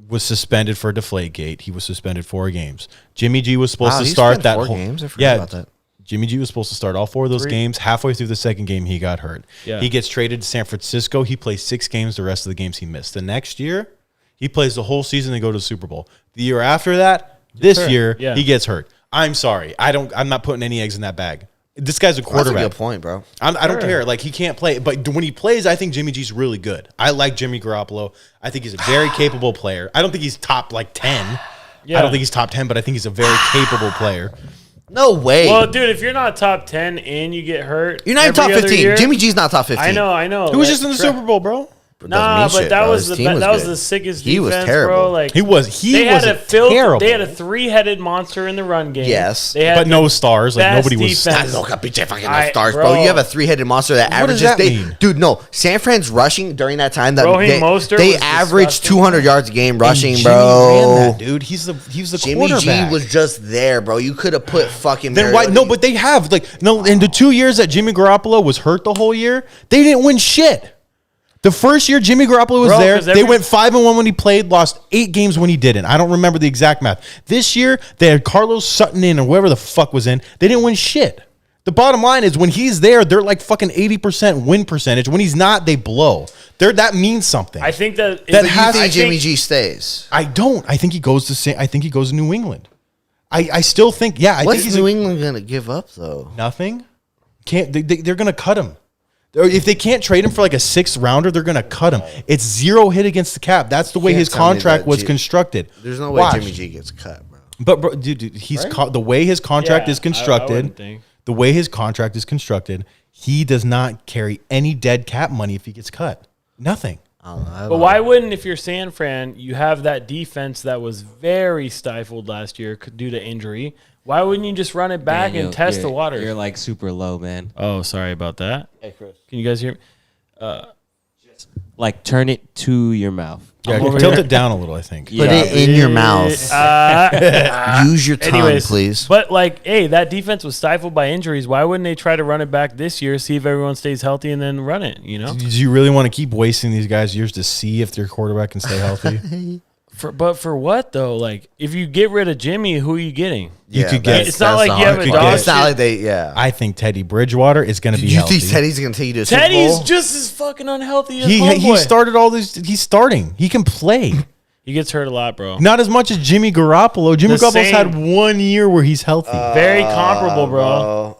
was suspended for Deflategate, he was suspended 4 games. Jimmy G was supposed to start that 4 whole games. I forgot about that. Jimmy G was supposed to start all 4 of those games. Halfway through the second game, he got hurt. Yeah. He gets traded to San Francisco. He plays 6 games. The rest of the games he missed. The next year, he plays the whole season and go to the Super Bowl. The year after that, he gets hurt. I'm sorry. I'm not putting any eggs in that bag. This guy's a quarterback. That's a good point, bro. I don't care. He can't play. But when he plays, I think Jimmy G's really good. I like Jimmy Garoppolo. I think he's a very capable player. I don't think he's top 10. Yeah. I don't think he's top 10, but I think he's a very capable player. No way. Well, dude, if you're not top 10 and you get hurt, you're not even top 15. Jimmy G's not top 15. I know. He was just in the Super Bowl, bro. Nah, but that was the sickest defense, he was terrible. Bro. He was terrible. They had a 3-headed monster in the run game. Yes, but no stars. Nobody was. Stars, bro. You have a 3-headed monster that averages. What does that mean? Dude, no. San Fran's rushing during that time. They averaged 200 yards a game rushing, bro. Ran that, dude, he was the Jimmy quarterback. G was just there, bro. You could have put fucking. Then why? No, but they have in the 2 years that Jimmy Garoppolo was hurt the whole year, they didn't win shit. The first year Jimmy Garoppolo was there, they went 5-1 when he played, lost 8 games when he didn't. I don't remember the exact math. This year, they had Carlos Sutton in or whoever the fuck was in. They didn't win shit. The bottom line is when he's there, they're like fucking 80% win percentage. When he's not, they blow. That means something. I think that That You has- think I Jimmy G stays? I don't. I think he goes to New England. I still think, I think What's he's New England gonna give up though? nothing. They're gonna cut him. If they can't trade him for like a 6th rounder, they're gonna cut him. It's 0 hit against the cap. That's the way can't his tell me contract that was G- constructed. There's no way Watch. Jimmy G gets cut, bro. But bro, dude, he's the way his contract Yeah, is I constructed. wouldn't think. The way his contract is constructed, he does not carry any dead cap money if he gets cut. Nothing. But why wouldn't, if you're San Fran, you have that defense that was very stifled last year due to injury? Why wouldn't you just run it back Daniel, and test the you're- waters? You're like super low, man. Oh, sorry about that. Hey, Chris. Can you guys hear me? Like turn it to your mouth. Yeah, over tilt here. it down a little. I think. Put it in your mouth. Use your tongue, Anyways, please. But like, hey, that defense was stifled by injuries. Why wouldn't they try to run it back this year, see if everyone stays healthy, and then run it? You know, Do you really want to keep wasting these guys' years to see if their quarterback can stay healthy? but for what though? Like, if you get rid of Jimmy, who are you getting? You could get- that's- It's not that's like you have a hard. dog It's not shit. like they. Yeah. I think Teddy Bridgewater is going to Do be you healthy. think Teddy's gonna take you to a Super Teddy's Bowl? just as fucking unhealthy as he homeboy. started all this. He's starting. He can play. He gets hurt a lot, bro. Not as much as Jimmy Garoppolo. Jimmy The Garoppolo's had same. 1 year where he's healthy. Very comparable, bro.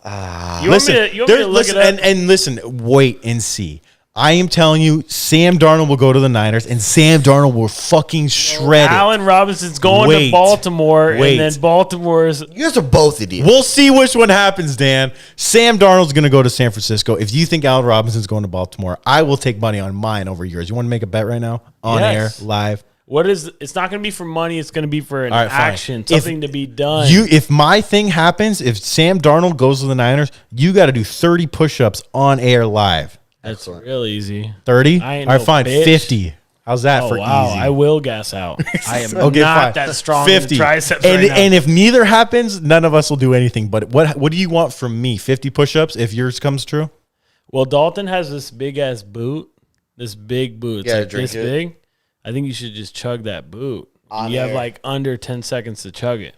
You want me to, you want me to look listen, it up? and listen, wait and see. I am telling you, Sam Darnold will go to the Niners, and Sam Darnold will fucking shred it. Allen Robinson's going Wait. to Baltimore, Wait. and then Baltimore's. You guys are both idiots. We'll see which one happens, Dan. Sam Darnold's going to go to San Francisco. If you think Allen Robinson's going to Baltimore, I will take money on mine over yours. You want to make a bet right now? On Yes. air, live? What is? It's not going to be for money. It's going to be for an All right, fine. action, If something to be done. If my thing happens, if Sam Darnold goes to the Niners, you got to do 30 push-ups on air live. That's real easy. 30? I ain't All right, no fine. bitch. 50. How's that Oh for wow! easy? I will gas out. I am Okay, not fine. that strong in the triceps and, right now. and if neither happens, none of us will do anything. But what do you want from me? 50 push-ups if yours comes true? Well, Dalton has this big ass boot, this big boot. It's Yeah, like drink this it. big. I think you should just chug that boot. On You have air. like under 10 seconds to chug it.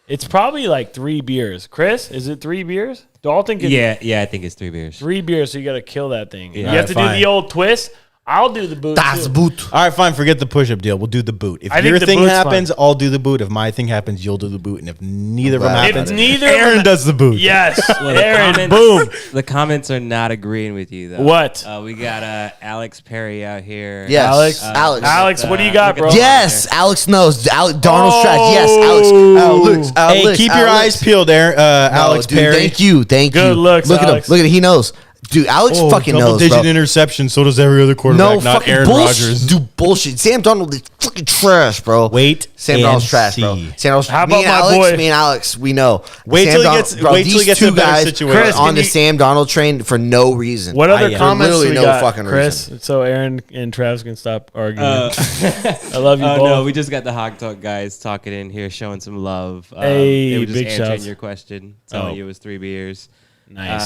It's probably like 3 beers. Chris, is it 3 beers? Dalton can Yeah, I think it's 3 beers. 3 beers, so you got to kill that thing. You Yeah. have to do Fine. the old twist. I'll do the boot. Das too. Boot. All right, fine. Forget the push-up deal. We'll do the boot. If I think your the thing boot's happens, fine. I'll do the boot. If my thing happens, you'll do the boot. And if neither of them If happens, neither of Aaron them- does the boot. Yes, Well, Aaron. Boom. The comments are not agreeing with you though. What? We got Alex Perry out here. Yes, Alex? Alex. Alex, what do you got, look at bro? the- Yes, Alex knows. Darnold's trash. Yes, Oh. Alex. Hey, Alex. keep your eyes peeled, Aaron. No, Alex dude, Perry. Thank you. Good you. looks, Look Alex. at him. Look at him. He knows. Dude, Alex fucking knows, double-digit bro. interception. So does every other quarterback, No not fucking Aaron bullshit. Rodgers. Dude, bullshit. Sam Darnold is fucking trash, bro. Wait Sam and Darnold's trash, bro. see. Sam Darnold's. How me about and my Alex, boy? Me and Alex, we know. Wait Sam till he Darnold- gets- bro, wait till he these gets in a two better guys situation. are Chris, on can the you- Sam Darnold train for no reason. What other For comments literally we no got, fucking Chris? reason. So Aaron and Travis can stop arguing. I love you Oh both. no, we just got the Hog Talk guys talking in here, showing some love. Hey, they were just big answering shouts. your question, telling Oh. you it was 3 beers. Nice.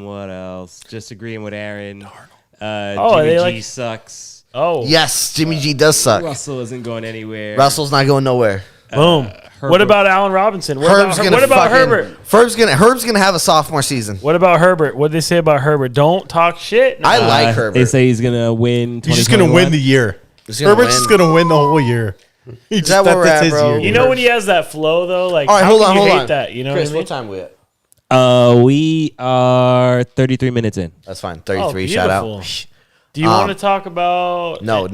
What else? Just agreeing with Aaron. Oh, Jimmy they G like- sucks. oh, Yes, Jimmy G does suck. Russell isn't going anywhere. Russell's not going nowhere. boom. What Herbert. about Allen Robinson? What Herb's about, gonna what about fucking- Herbert? Herb's gonna have a sophomore season. What about Herbert? What did they say about Herbert? Don't talk shit. I like Herbert. They say he's gonna win. He's just going to win the year. He's gonna Herbert's win. just going to win the whole year. He that where we're that's at, his bro? year. You know when he has that flow though, like All right, how hold can on, you hold hate on. that? You know Chris, what I mean? what time we at? We are 33 minutes in. That's fine. Oh, 33. Shout out. beautiful. Do you want to talk about? No.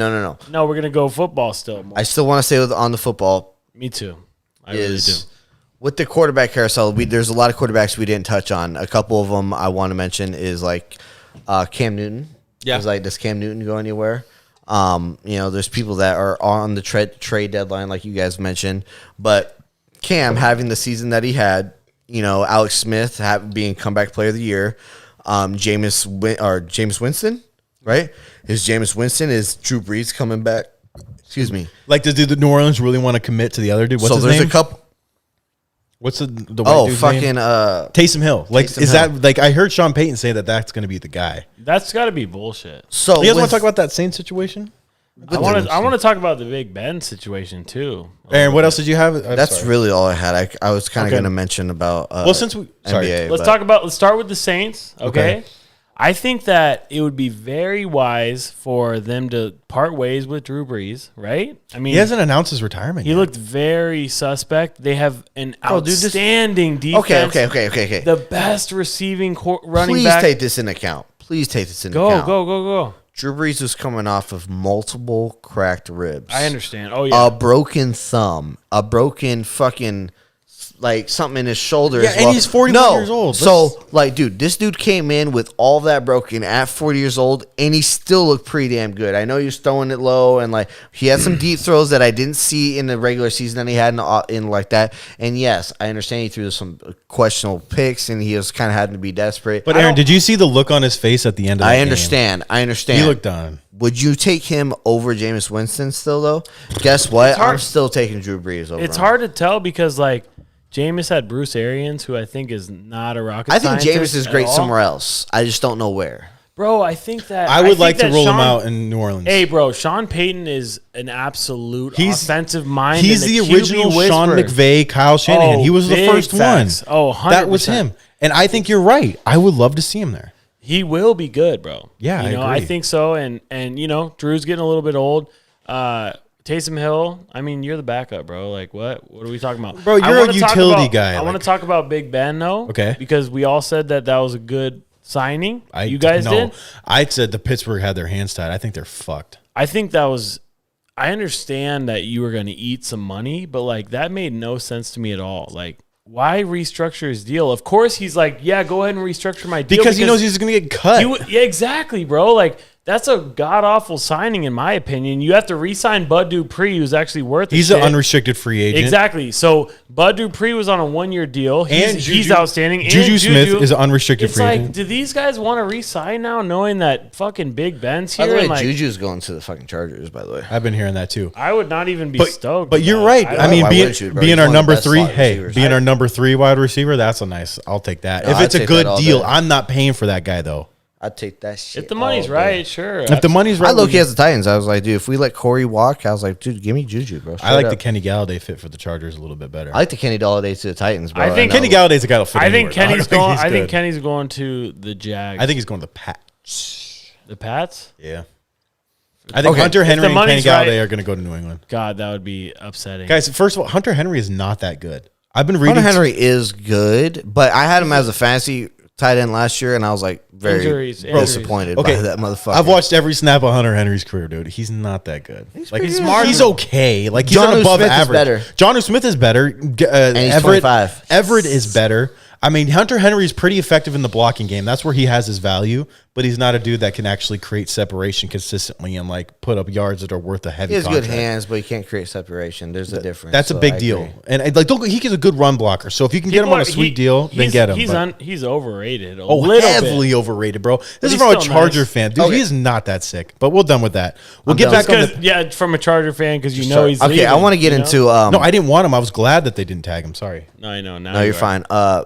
No, we're gonna go football still. More. I still want to stay on the football. Me too. I really do. Is with the quarterback carousel. There's a lot of quarterbacks we didn't touch on. A couple of them I want to mention is like Cam Newton. Yeah. It's like, does Cam Newton go anywhere? There's people that are on the trade deadline, like you guys mentioned. But Cam having the season that he had, Alex Smith being comeback player of the year, Jameis Winston, right? Is Jameis Winston? Is Drew Brees coming back? Excuse me. Like, does the New Orleans really want to commit to the other dude? What's so his there's name? a couple. What's the white dude's fucking name? Taysom Hill. Like, Taysom is Hill. that like I heard Sean Payton say that's going to be the guy? That's got to be bullshit. So You guys want with- to talk about that same situation? I want to talk about the Big Ben situation too. Aaron, what else did you have? I'm That's sorry. really all I had. I was kind of Okay. going to mention about since we sorry. NBA. Let's start with the Saints. Okay. Okay. I think that it would be very wise for them to part ways with Drew Brees, right? I mean, He hasn't announced his retirement. he yet. looked very suspect. They have an Bro, dude, this- outstanding defense. Okay. The best receiving running Please back. take this into account. Please take this into Go, account. go. Drew Brees was coming off of multiple cracked ribs. I understand. Oh, yeah. A broken thumb, a broken fucking like something in his shoulder. Yeah, as and well. he's 41 years old. So, like, dude, this dude came in with all that broken at 40 years old, and he still looked pretty damn good. I know he was throwing it low, and like he had some deep throws that I didn't see in the regular season that he had in like that. And yes, I understand he threw some questionable picks, and he was kind of having to be desperate. But Aaron, did you see the look on his face at the end of that I game? understand. I understand. He looked done. Would you take him over Jameis Winston still, though? Guess what? hard. I'm still taking Drew Brees over It's him. hard to tell because, like, Jameis had Bruce Arians, who I think is not a rocket I think scientist Jameis is at great all. somewhere else. I just don't know where. Bro, I think that I would think like to that roll him Sean- out in New Orleans. Hey, bro, Sean Payton is an absolute offensive mind. He's and the a QB original Sean whisperer. McVay, Kyle Shanahan. Oh, he was the big first facts. one. Oh, 100%. that was him. And I think you're right. I would love to see him there. He will be good, bro. Yeah, you I know, I agree. think so. And you know, Drew's getting a little bit old. Taysom Hill, I mean, you're the backup, bro. Like, what are we talking about? Bro, I you're a wanna talk utility about- guy, I want like- to talk about Big Ben, though. Okay. Because we all said that was a good signing. You guys did? I said the Pittsburgh had their hands tied. I think they're fucked. I think that was. I understand that you were going to eat some money, but like that made no sense to me at all. Like, why restructure his deal? Of course, he's like, yeah, go ahead and restructure my deal Because he knows he's going to get cut. yeah, exactly, bro. Like that's a god awful signing in my opinion. You have to re-sign Bud Dupree, who's actually worth. He's an unrestricted free agent. Exactly. So Bud Dupree was on a 1-year deal. And He's Juju- outstanding. And Juju Smith is an unrestricted It's free like, agent. do these guys want to re-sign now, knowing that fucking Big Ben's By here? the way, and like, Juju's going to the fucking Chargers, by the way. I've been hearing that too. I would not even be But, stoked. but with you're that. right. don't I mean, why being, wouldn't you, bro? being He's our one of the number best three, slot hey, receivers. being our number 3 wide receiver, that's a nice. I'll take that. No, if I'd it's a take good that all deal, day. I'm not paying for that guy though. I'd take that shit. if the money's all day. right, sure. If the money's right, I look as the Titans. I was like, dude, if we let Corey walk, I was like, dude, give me Juju, bro. I like Straight the up. Kenny Galladay fit for the Chargers a little bit better. I like the Kenny Galladay to the Titans, bro. I think know. Kenny Galladay's a guy that'll fit. I think anywhere. Kenny's I don't going. he's I think good. Kenny's going to the Jags. I think he's going to the Pats. the Pats. Yeah. I think Okay. Hunter If Henry the and Kenny money's Galladay right- are going to go to New England. God, that would be upsetting. Guys, first of all, Hunter Henry is not that good. I've been reading. Hunter Henry is good, but I had him as a fantasy tight end last year, and I was like very Injuries. disappointed Okay, by that motherfucker. I've watched every snap of Hunter Henry's career, dude. He's not that good. Like pretty he's good. okay. Like he's Jonnu an above Smith is average. better. Jonnu Smith is better. he's Everett, 25. Everett is better. I mean, Hunter Henry is pretty effective in the blocking game. That's where he has his value, but he's not a dude that can actually create separation consistently and like put up yards that are worth a heavy He has contract. good hands, but he can't create separation. There's a difference. That's a so big I deal. agree. And like, don't, he's a good run blocker. So if you can get him on a sweet deal, then get him. But- He's overrated. Oh, little heavily bit. overrated, bro. This is he's from a still Charger nice. fan. Dude, Okay. he is not that sick. But we're done with that. We'll I'm get done. back on Because the... yeah, from a Charger fan, because you know he's Okay, I leaving, want to get you know? into. No, I didn't want him. I was glad that they didn't tag him. Sorry. No, I know. Now No, you're are. fine.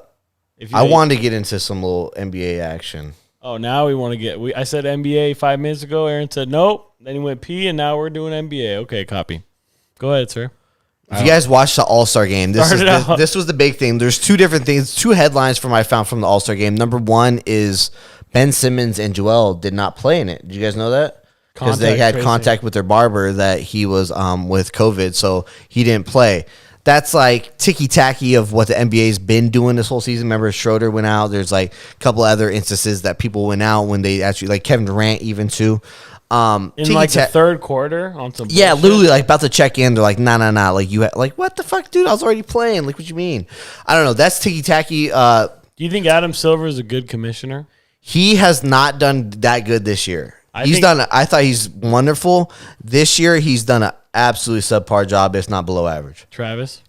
If you I make- wanted to get into some little NBA action. Oh, now we want to get. I said NBA 5 minutes ago. Aaron said nope. Then he went P, and now we're doing NBA. Okay, copy. Go ahead, sir. If you guys watched the All Star game, Start it out. this was the big thing. There's two different things, two headlines I found from the All Star game. Number one is Ben Simmons and Joel did not play in it. Did you guys know that? Because they Contact had tracing. contact with their barber that he was with COVID, so he didn't play. That's like ticky-tacky of what the NBA's been doing this whole season. Remember, Schroeder went out. There's like a couple other instances that people went out when they actually, like Kevin Durant even too. In like the Ticky-tack- third quarter on some. yeah, bullshit. literally, like about to check in. They're like, nah. Like like what the fuck, dude? I was already playing. Like, what you mean? I don't know. That's ticky tacky. Do you think Adam Silver is a good commissioner? He has not done that good this year. I He's think- done. I thought he's wonderful this year. He's done an absolutely subpar job, if not below average. Travis?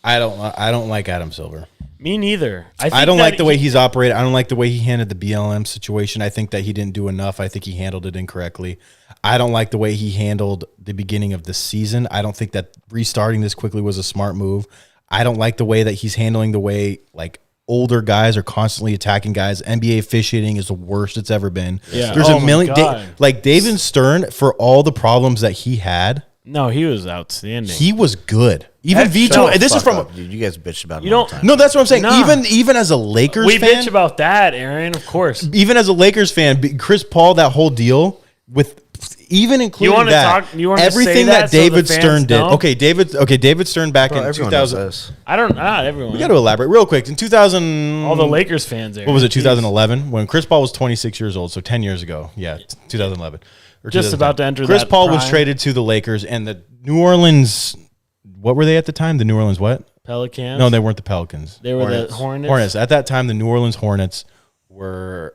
I don't like Adam Silver. Me neither. think I don't that like the way he's operated. I don't like the way he handled the BLM situation. I think that he didn't do enough. I think he handled it incorrectly. I don't like the way he handled the beginning of the season. I don't think that restarting this quickly was a smart move. I don't like the way that he's handling the way like older guys are constantly attacking guys. NBA officiating is the worst it's ever been. Yeah. There's Oh a my million. God. Like David Stern, for all the problems that he had, No, he was outstanding. he was good. Even Heck, Vito. shut And this is Fuck from. up, dude. You guys bitched about it You all the don't- time. No, that's what I'm saying. Nah. Even as a Lakers we fan, bitch about that, Aaron. Of course. even as a Lakers fan, Chris Paul, that whole deal with even including wanna that, talk- you wanna say everything that that so the David fans Stern did. know? Okay, David Stern back Bro, in everyone knows 2000. this. I don't. Not everyone. We got to elaborate real quick. In 2000, All the Lakers fans. Aaron. what was it? Jeez. 2011 when Chris Paul was 26 years old. So 10 years ago. Yeah, 2011. Or Just 2010. about to enter Chris that Paul was prime. traded to the Lakers, and the New Orleans. What were they at the time? The New Orleans what? Pelicans. No, they weren't the Pelicans. They were the Hornets. Hornets. At that time, the New Orleans Hornets were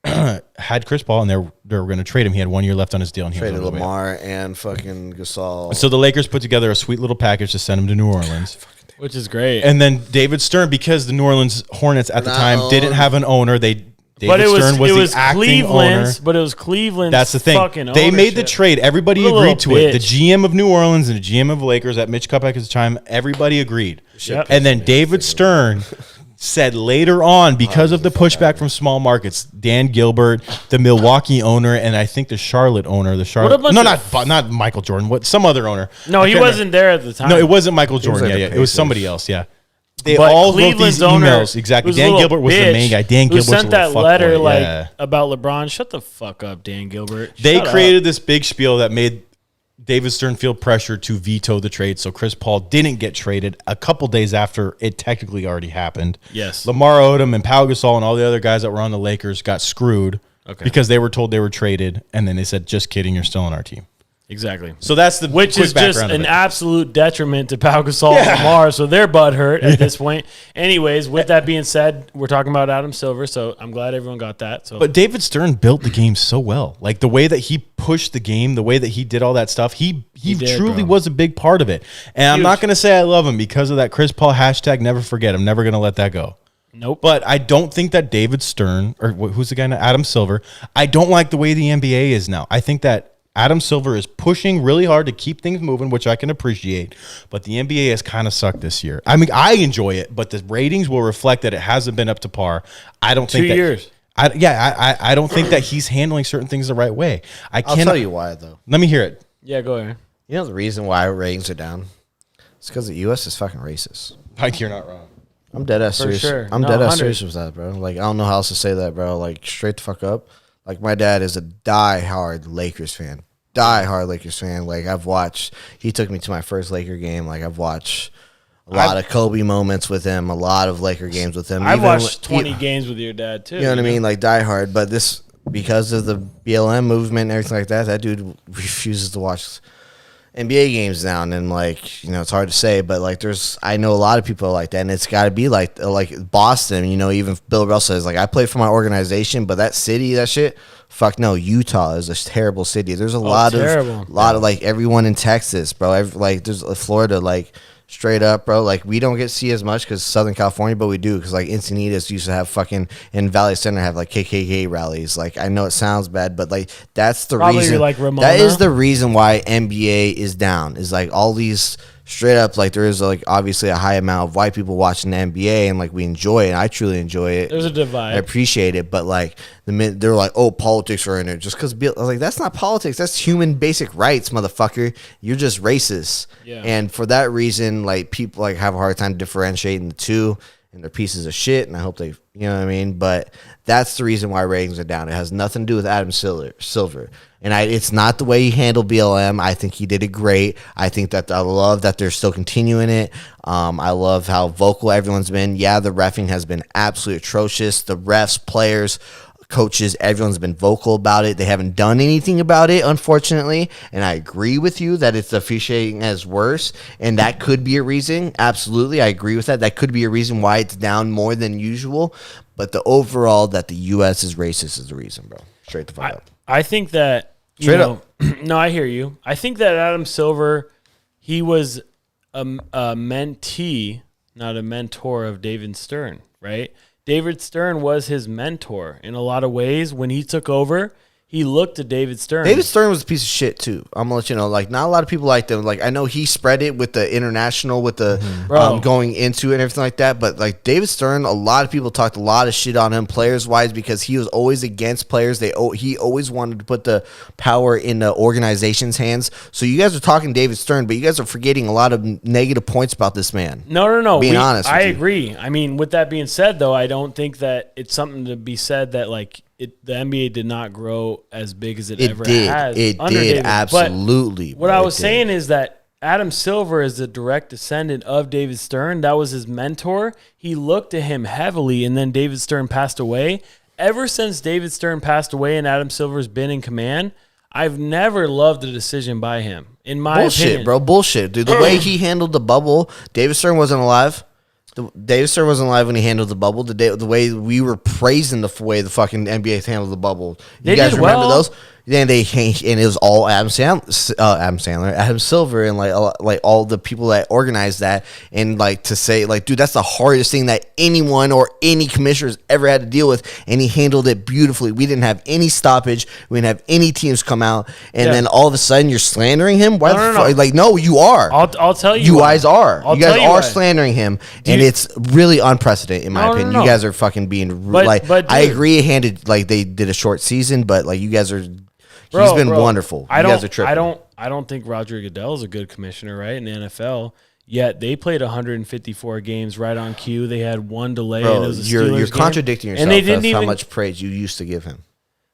had Chris Paul, and they were going to trade him. He had 1 year left on his deal, and he Traded was on the way out. Lamar and fucking Gasol. So the Lakers put together a sweet little package to send him to New Orleans. Which is great. And then David Stern, because the New Orleans Hornets at the Not time didn't owned. have an owner, David but it was Stern was it was the acting Cleveland's. owner. But it was Cleveland's. That's the thing. Fucking They made the ownership. trade. Everybody What a agreed to little it. The bitch. GM of New Orleans and the GM of Lakers at Mitch Kupchak at the time, everybody agreed. Yep. And then David Stern said later on, because of the pushback from small markets, Dan Gilbert, the Milwaukee owner, and I think the Charlotte owner, bunch no, of- not Michael Jordan, some other owner. No, I he can't wasn't there at the time. remember. No, it wasn't Michael was Jordan. like Yeah, the it was Pacers. somebody else. Yeah. They But all wrote Cleveland's these owner, emails. Exactly. who's a Dan little Gilbert was the bitch main guy. Dan who Gilbert's sent a that little letter fuckboy. like Yeah. about LeBron. Shut the fuck up, Dan Gilbert. They Shut up. created this big spiel that made David Stern feel pressure to veto the trade, so Chris Paul didn't get traded a couple days after it technically already happened. Yes. Lamar Odom and Pau Gasol and all the other guys that were on the Lakers got screwed because they were told they were traded, and then they said, just kidding, you're still on our team. Exactly. So that's the Which quick is just background of an it. absolute detriment to Pau Gasol and Lamar, so they're butthurt at this point. Anyways, with that being said, we're talking about Adam Silver, so I'm glad everyone got that. So, But David Stern built the game so well. Like the way that he pushed the game, the way that he did all that stuff, he did, truly bro. was a big part of it. And I'm not going to say I love him because of that Chris Paul hashtag never forget. I'm never going to let that go. nope. But I don't think that David Stern, or who's the guy now? Adam Silver, I don't like the way the NBA is now. I think that Adam Silver is pushing really hard to keep things moving, which I can appreciate. But the NBA has kind of sucked this year. I mean, I enjoy it, but the ratings will reflect that it hasn't been up to par. I don't think 2 that, years. I don't think that he's handling certain things the right way. I'll cannot- tell you why, though. Let me hear it. Yeah, go ahead. You know the reason why ratings are down? It's because the U.S. is fucking racist. Like, you're not wrong. I'm dead ass For serious. sure. I'm No, dead ass 100. serious with that, bro. Like, I don't know how else to say that, bro. Like, straight the fuck up. Like, my dad is a die-hard Lakers fan. Die-hard Lakers fan. Like, I've watched, he took me to my first Laker game. Like, I've watched a lot of Kobe moments with him, a lot of Laker games with him. I've Even watched when- 20 games with your dad, too. You know what I mean? Like, die-hard. But this, because of the BLM movement and everything like that, that dude refuses to watch NBA games now. And then, like, you know, it's hard to say, but like, I know a lot of people like that, and it's got to be like Boston. You know, even Bill Russell says, like, I play for my organization, but that city, that shit, fuck no. Utah is a terrible city. There's a lot terrible. of like everyone in Texas, bro. Like, there's Florida, like. Straight up, bro. Like, we don't get to see as much because Southern California, but we do because, like, Encinitas used to have fucking, in Valley Center, have, like, KKK rallies. Like, I know it sounds bad, but, like, that's the Probably reason. like Ramona. That is the reason why NBA is down. Is, like, all these straight up, like, there is, like, obviously a high amount of white people watching the NBA, and, like, we enjoy it. And I truly enjoy it. There's a divide. I appreciate it, but like the minute they're like, "Oh, politics are in it," just because I was like, "That's not politics. That's human basic rights, motherfucker. You're just racist." Yeah. And for that reason, like people like have a hard time differentiating the two, and they're pieces of shit. And I hope they, you know what I mean. But that's the reason why ratings are down. It has nothing to do with Adam Silver. And it's not the way he handled BLM. I think he did it great. I think that I love that they're still continuing it. I love how vocal everyone's been. Yeah, the reffing has been absolutely atrocious. The refs, players, coaches, everyone's been vocal about it. They haven't done anything about it, unfortunately. And I agree with you that it's officiating as worse. And that could be a reason. Absolutely. I agree with that. That could be a reason why it's down more than usual. But the overall that the U.S. is racist is the reason, bro. Straight the fuck up. I think that Straight up. No, I hear you. I think that Adam Silver, he was a mentee, not a mentor of David Stern, right? David Stern was his mentor in a lot of ways. When he took over, he looked to David Stern. David Stern was a piece of shit too. I'm gonna let you know. Like, not a lot of people like them. Like, I know he spread it with the international, with the going into it and everything like that. But like David Stern, a lot of people talked a lot of shit on him, players wise, because he was always against players. He always wanted to put the power in the organization's hands. So you guys are talking David Stern, but you guys are forgetting a lot of negative points about this man. No. Being honest, I with you. agree. I mean, with that being said, though, I don't think that it's something to be said that like. The NBA did not grow as big as it ever has. It under did, David. absolutely. But what I was saying is that Adam Silver is the direct descendant of David Stern. That was his mentor. He looked to him heavily, and then David Stern passed away. Ever since David Stern passed away and Adam Silver's been in command, I've never loved the decision by him, in my opinion. Bro. Bullshit, dude. The way he handled the bubble, David Stern wasn't alive. David Stern wasn't alive when he handled the bubble. The way we were praising the way the fucking NBA handled the bubble. You guys remember those? Then and it was all Adam Silver, and like all the people that organized that, and like to say like, dude, that's the hardest thing that anyone or any commissioner's ever had to deal with, and he handled it beautifully. We didn't have any stoppage, we didn't have any teams come out, and then all of a sudden you're slandering him. Why the fuck? Like, no, you are. I'll tell you. You guys are. I'll You guys tell you are why. slandering him, and it's really unprecedented in my opinion. You guys are fucking being like. But I dude, agree, they did a short season, but like you guys are. He's been wonderful. You guys are tripping. I don't think Roger Goodell is a good commissioner, right? In the NFL. Yet they played 154 games right on cue. They had one delay. Bro, and it was a you're Steelers game. contradicting yourself. And they didn't That's even how much praise you used to give him.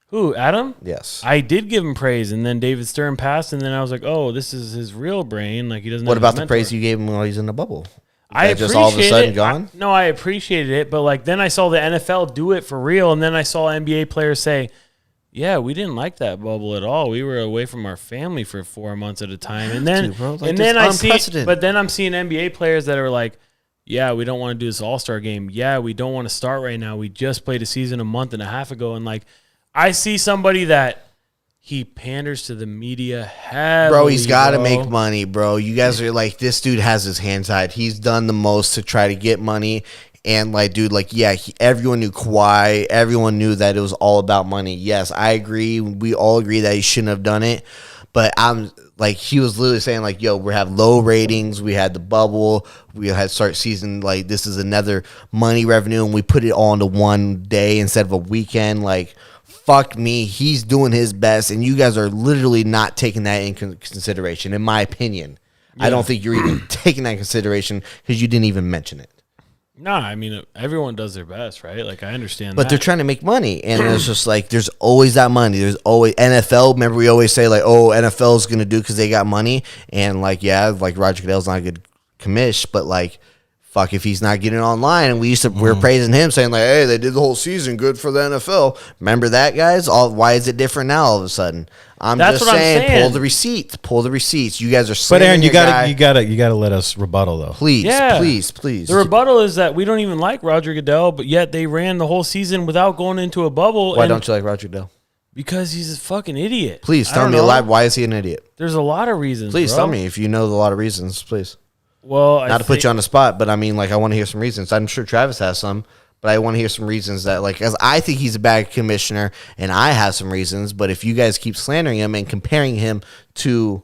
Who, Adam? Yes. I did give him praise, and then David Stern passed, and then I was like, oh, this is his real brain. Like he doesn't. What have about his the mentor. praise you gave him while he's in the bubble? I just all of a sudden gone? No, I appreciated it, but like then I saw the NFL do it for real, and then I saw NBA players say, "Yeah, we didn't like that bubble at all. We were away from our family for 4 months at a time." And then, but then I'm seeing NBA players that are like, "Yeah, we don't want to do this All-Star game. Yeah, we don't want to start right now. We just played a season a month and a half ago." And like, I see somebody that. He panders to the media heavily. Bro, he's got to make money, bro. You guys are like, this dude has his hands tied. He's done the most to try to get money. And like, dude, like, yeah, everyone knew Kawhi. Everyone knew that it was all about money. Yes, I agree. We all agree that he shouldn't have done it. But I'm like, he was literally saying like, yo, we have low ratings. We had the bubble. We had start season. Like, this is another money revenue. And we put it all into one day instead of a weekend. Like, fuck me, he's doing his best, and you guys are literally not taking that in consideration, in my opinion. Yeah. I don't think you're even taking that in consideration because you didn't even mention it. No, I mean, everyone does their best, right? Like, I understand but they're trying to make money, and it's just like, there's always that money. There's always NFL. Remember, we always say, like, oh, NFL is going to do because they got money, and, like, yeah, like, Roger Goodell's not a good commish, but, like, fuck if he's not getting online. And we're praising him, saying like, hey, they did the whole season, good for the NFL. Remember that, guys? Why is it different now all of a sudden? That's just saying, pull the receipts. You guys are. But Aaron, you gotta let us rebuttal though. Please. The rebuttal is that we don't even like Roger Goodell, but yet they ran the whole season without going into a bubble. Why don't you like Roger Goodell? Because he's a fucking idiot. Please tell me alive. Why is he an idiot? There's a lot of reasons. Please tell me if you know a lot of reasons, please. Well, not to put you on the spot, but I mean, like, I want to hear some reasons. I'm sure Travis has some, but I want to hear some reasons that, like, as I think he's a bad commissioner, and I have some reasons. But if you guys keep slandering him and comparing him to,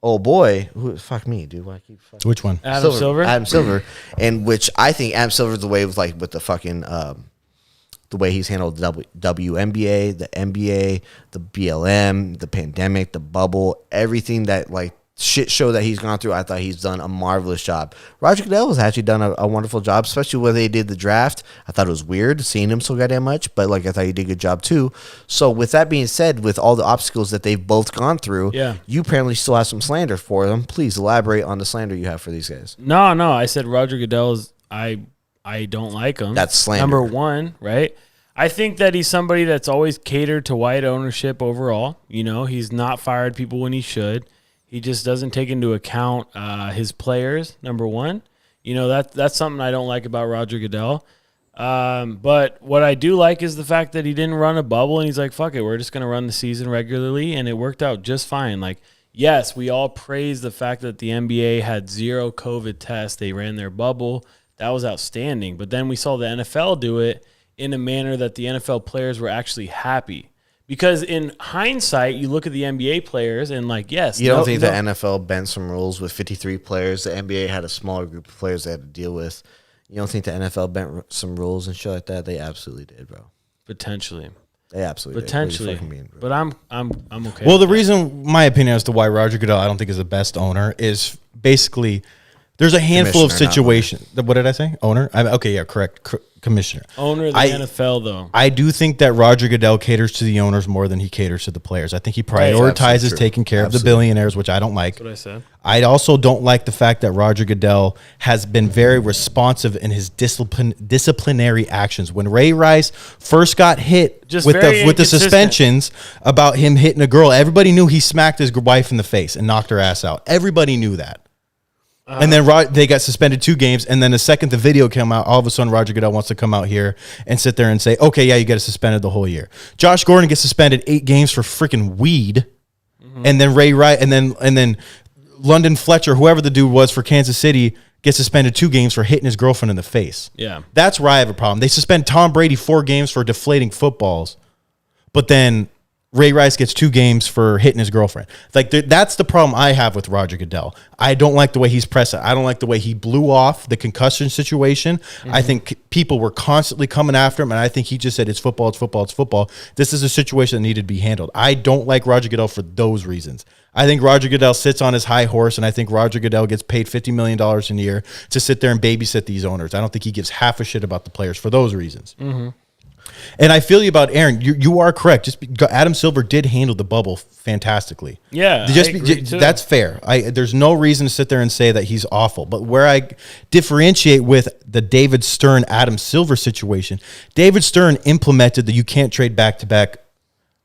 oh boy, fuck me, dude. Why keep fucking which one? Adam Silver, and which I think Adam Silver's the way was like with the fucking the way he's handled the WNBA, the NBA, the BLM, the pandemic, the bubble, everything that like. Shit show that he's gone through, I thought he's done a marvelous job. Roger Goodell has actually done a wonderful job, especially when they did the draft. I thought it was weird seeing him so goddamn much, but like I thought he did a good job too. So with that being said, with all the obstacles that they've both gone through, you apparently still have some slander for them. Please elaborate on the slander you have for these guys. No, I said Roger Goodell is I don't like him. That's slander. Number one, right? I think that he's somebody that's always catered to white ownership overall. You know, he's not fired people when he should. He just doesn't take into account his players, number one. You know, that's something I don't like about Roger Goodell. But what I do like is the fact that he didn't run a bubble, and he's like, fuck it, we're just going to run the season regularly, and it worked out just fine. Like, yes, we all praise the fact that the NBA had 0 COVID tests. They ran their bubble. That was outstanding. But then we saw the NFL do it in a manner that the NFL players were actually happy. Because in hindsight, you look at the NBA players and like, yes. You don't think the NFL bent some rules with 53 players? The NBA had a smaller group of players they had to deal with. You don't think the NFL bent some rules and shit like that? They absolutely did, bro. Potentially. They absolutely Potentially. did. What are you fucking mean, bro? But I'm okay. Well, with the reason, my opinion as to why Roger Goodell I don't think is the best owner is basically there's a handful of Commissioner, not situations. What did I say? Owner? Okay, yeah, correct. Commissioner. owner of the NFL though. I do think that Roger Goodell caters to the owners more than he caters to the players. I think he absolutely prioritizes true. taking care of the Absolutely. billionaires, which I don't like. That's what I said. I also don't like the fact that Roger Goodell has been very responsive in his disciplinary actions. When Ray Rice first got hit Just with very the inconsistent. suspensions about him hitting a girl, everybody knew he smacked his wife in the face and knocked her ass out. Everybody knew that. And then they got suspended 2 games. And then the second the video came out, all of a sudden Roger Goodell wants to come out here and sit there and say, okay, yeah, you get suspended the whole year. Josh Gordon gets suspended 8 games for freaking weed. And then Ray Rice, and then London Fletcher, whoever the dude was for Kansas City, gets suspended 2 games for hitting his girlfriend in the face. Yeah. That's where I have a problem. They suspend Tom Brady 4 games for deflating footballs. But then Ray Rice gets 2 games for hitting his girlfriend. Like that's the problem I have with Roger Goodell. I don't like the way he's pressing. I don't like the way he blew off the concussion situation. I think people were constantly coming after him, and I think he just said, it's football, it's football, it's football. This is a situation that needed to be handled. I don't like Roger Goodell for those reasons. I think Roger Goodell sits on his high horse, and I think Roger Goodell gets paid $50 million a year to sit there and babysit these owners. I don't think he gives half a shit about the players for those reasons. And I feel you about Aaron. You are correct. Adam Silver did handle the bubble fantastically. Yeah, I agree too. That's fair. There's no reason to sit there and say that he's awful. But where I differentiate with the David Stern, Adam Silver situation, David Stern implemented the you can't trade back-to-back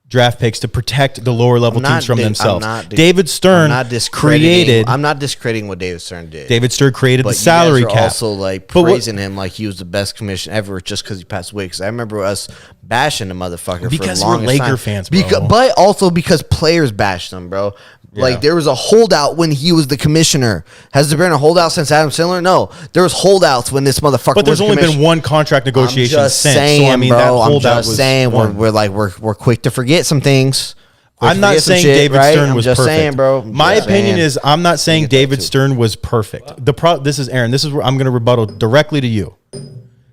draft picks to protect the lower level teams from themselves. David Stern created. I'm not discrediting what David Stern did. David Stern created But the salary you guys are cap. also like But what- praising him like he was the best commissioner ever just because he passed away. Because I remember us bashing the motherfucker Because for we're the longest Laker time. fans, bro. But also because players bashed him, bro. Yeah. Like there was a holdout when he was the commissioner. Has there been a holdout since Adam Silver? No, there was holdouts when this motherfucker. But there's was only been commissioner. one contract negotiation I'm just since. saying, So I mean, bro. that I'm holdout just was saying one. we're quick to forget some things. Quick I'm to not forget some saying shit, David right? Stern I'm was just perfect. saying, bro. My Just opinion saying. is I'm not saying get that David too. Stern was perfect. This is Aaron. This is where I'm going to rebuttal directly to you.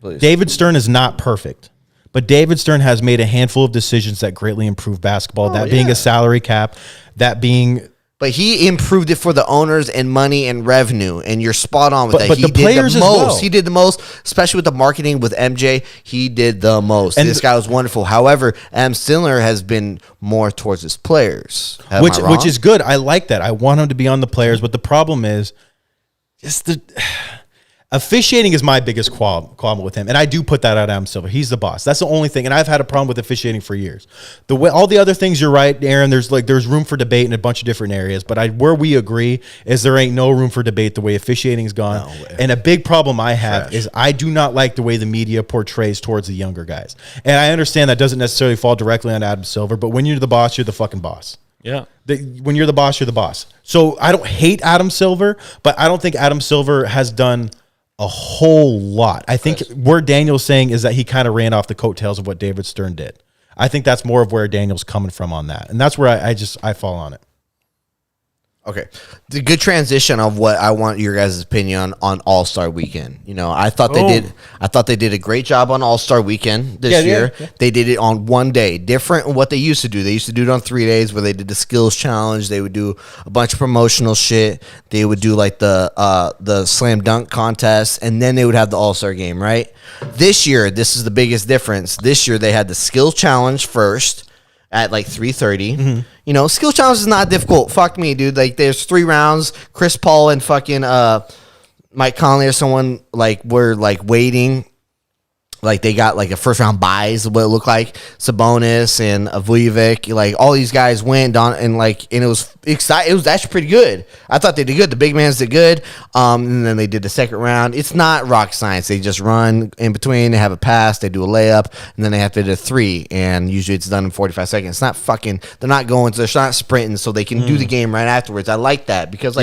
Please. David Stern is not perfect, but David Stern has made a handful of decisions that greatly improve basketball. That being a salary cap, that being. But he improved it for the owners and money and revenue, and you're spot on with that. But He the did players the as most. well. He did the most, especially with the marketing with MJ. He did the most. And This guy was wonderful. However, Adam Silver has been more towards his players, Am I wrong? Which is good. I like that. I want him to be on the players, but the problem is just the officiating is my biggest qualm with him, and I do put that on Adam Silver. He's the boss. That's the only thing, and I've had a problem with officiating for years. The way all the other things, you're right, Aaron. There's room for debate in a bunch of different areas, but where we agree is there ain't no room for debate the way officiating's gone. And a big problem I have is I do not like the way the media portrays towards the younger guys, and I understand that doesn't necessarily fall directly on Adam Silver, but when you're the boss, you're the fucking boss. Yeah. When you're the boss, you're the boss. So I don't hate Adam Silver, but I don't think Adam Silver has done a whole lot. I think where Daniel's saying is that he kind of ran off the coattails of what David Stern did. I think that's more of where Daniel's coming from on that. And that's where I fall on it. Okay, the good transition of what I want your guys' opinion on All-Star Weekend. You know, I thought they did a great job on All-Star Weekend this year. Yeah. They did it on one day, different than what they used to do. They used to do it on 3 days, where they did the skills challenge. They would do a bunch of promotional shit. They would do like the slam dunk contest, and then they would have the All-Star game. Right? This year, this is the biggest difference. This year, they had the skills challenge first at like 3:30. You know, skill challenge is not difficult. Fuck me, dude. Like there's 3 rounds. Chris Paul and fucking Mike Conley or someone like were like waiting. Like they got like a first round buys, what it looked like. Sabonis and Vujovic, like all these guys went on and it was exciting. It was actually pretty good. I thought they did good. The big mans did good. And then they did the second round. It's not rocket science. They just run in between. They have a pass. They do a layup, and then they have to do a 3. And usually it's done in 45 seconds. It's not fucking. They're not going. They're not sprinting, so they can do the game right afterwards. I like that because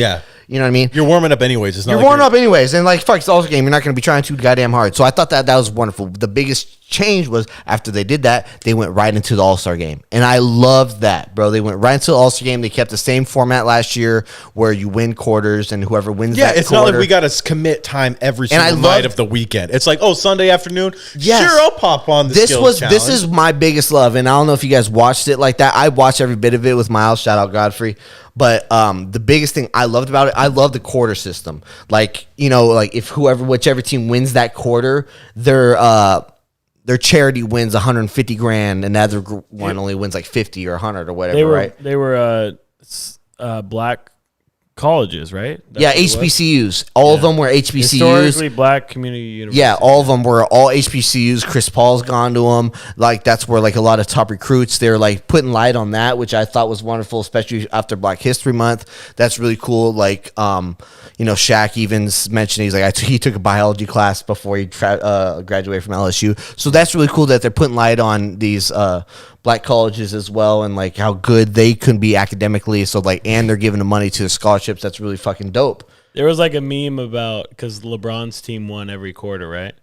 you know what I mean? You're warming up anyways. It's not You're like warming up anyways, and like fuck, it's also a game. You're not going to be trying too goddamn hard. So I thought that was wonderful. The biggest changed was after they did that, they went right into the All-Star game. And I loved that, bro. They went right into the All-Star game. They kept the same format last year where you win quarters and whoever wins that it's quarter. not like we got to commit time every single night of the weekend. It's like, Sunday afternoon. Yes. Sure, I'll pop on the skills challenge. This is my biggest love, and I don't know if you guys watched it like that. I watched every bit of it with Miles. Shout out Godfrey. But the biggest thing I loved about it, I love the quarter system. Like, like if whichever team wins that quarter, their charity wins 150 grand, and the other one only wins like 50 or 100 or whatever. They were black colleges, right? That's HBCUs. All of them were HBCUs. Historically black community universities. Yeah, all of them were all HBCUs. Chris Paul's gone to them. Like, that's where, like, a lot of top recruits, they're, like, putting light on that, which I thought was wonderful, especially after Black History Month. That's really cool. Like, Shaq Evans mentioned, he's like, he took a biology class before he graduated from LSU. So that's really cool that they're putting light on these black colleges as well, and like how good they can be academically. So like, and they're giving the money to the scholarships. That's really fucking dope. There was like a meme about, because LeBron's team won every quarter, right?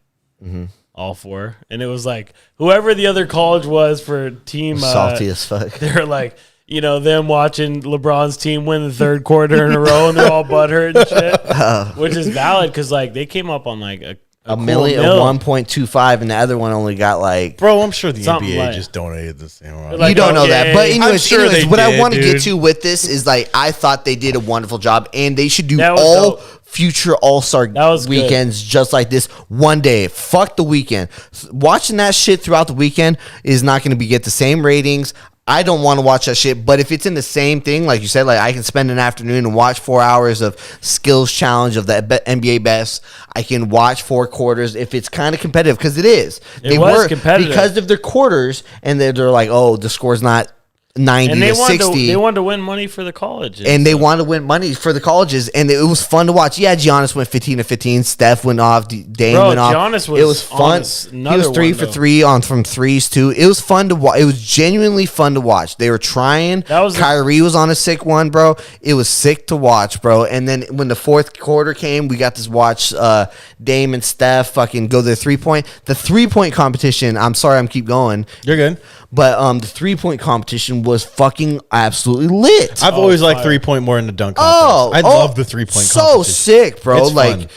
Mm-hmm. All 4, and it was like whoever the other college was for team salty as fuck. They're like, them watching LeBron's team win the 3rd quarter in a row, and they're all butthurt and shit, which is valid because like they came up on like a cool million, 1.25, and the other one only got like. Bro, I'm sure the NBA like, just donated the same amount. You don't know that, but anyways, what I want to get dude. to with this is like I thought they did a wonderful job, and they should do That was all dope. future All-Star weekends just like this one day. Fuck the weekend. Watching that shit throughout the weekend is not going to get the same ratings. I don't want to watch that shit, but if it's in the same thing, like you said, like I can spend an afternoon and watch 4 hours of skills challenge of the NBA best. I can watch 4 quarters if it's kind of competitive, because it is. They were competitive because of their quarters, and they're like, oh, the score's not 90 and to 60. They wanted to win money for the colleges. And they wanted to win money for the colleges, and it was fun to watch. Yeah, Giannis went 15 to 15. Steph went off. Dame went off. Giannis was it was fun. He was 3 for 3 from threes too. It was fun to watch. It was genuinely fun to watch. They were trying. Kyrie was on a sick one, bro. It was sick to watch, bro. And then when the 4th quarter came, we got to watch Dame and Steph fucking go their 3-point. The 3-point competition. I'm sorry, I'm keep going. You're good. But the 3-point competition was fucking absolutely lit. I've always liked 3-point more in the dunk contest. I love the 3-point so competition. Sick, bro. It's like,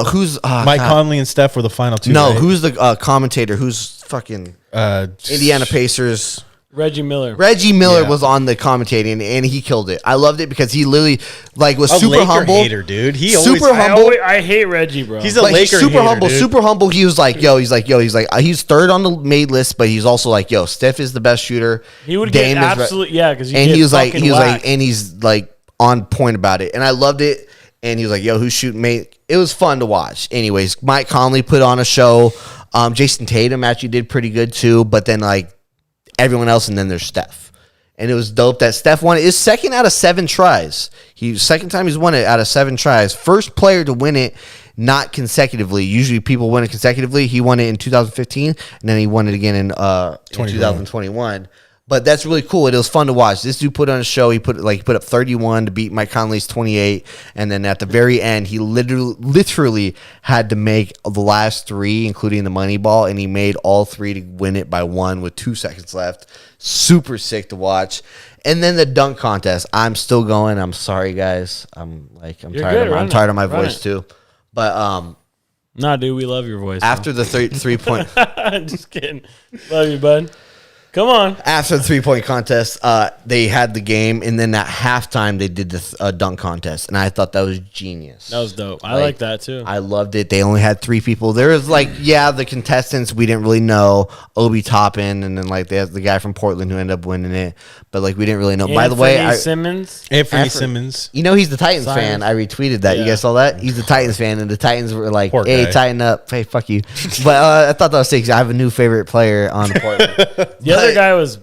who's Mike Conley and Steph were the final 2. No, right? who's the commentator? Who's fucking Indiana Pacers? Reggie Miller. Reggie Miller was on the commentating, and he killed it. I loved it because he literally was super Laker humble. Hater, dude. He super humble. I hate Reggie, bro. He's a But Laker he's super hater, humble, dude. super humble. He was like, he's 3rd on the made list, but he's also like, Steph is the best shooter. He would Dame get absolutely because he was like on point about it, and I loved it. And he was like, who's shooting, mate? It was fun to watch. Anyways, Mike Conley put on a show. Jason Tatum actually did pretty good too, but then like everyone else, and then there's Steph. And it was dope that Steph won it. His 2nd out of 7 tries. Second time he's won it out of 7 tries. First player to win it, not consecutively. Usually people win it consecutively. He won it in 2015, and then he won it again in 2021. But that's really cool. It was fun to watch. This dude put on a show. He put up 31 to beat Mike Conley's 28, and then at the very end, he literally had to make the last 3, including the money ball, and he made all 3 to win it by 1 with 2 seconds left. Super sick to watch. And then the dunk contest. I'm still going. I'm sorry, guys. I'm tired of my voice too. But nah, dude, we love your voice. after the 3-point. Just kidding. Love you, bud. Come on. After the 3-point contest, they had the game, and then at halftime they did the dunk contest, and I thought that was genius. That was dope. I like that too. I loved it. They only had 3 people. There was the contestants we didn't really know, Obi Toppin, and then they had the guy from Portland who ended up winning it, but we didn't really know. By the way, Simmons. Anthony Simmons. he's the Titans fan. I retweeted that. Yeah. You guys saw that? He's the Titans fan, and the Titans were like, Poor "Hey, guy. tighten up. Hey, fuck you." But I thought that was sick. I have a new favorite player on Portland. The other guy was.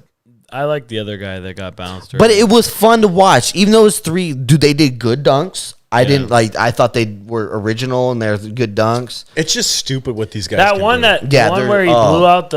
I like the other guy that got bounced. But it was fun to watch, even though it was 3. They did good dunks. I didn't I thought they were original and they're good dunks. It's just stupid what these guys. That can one do. Where he blew out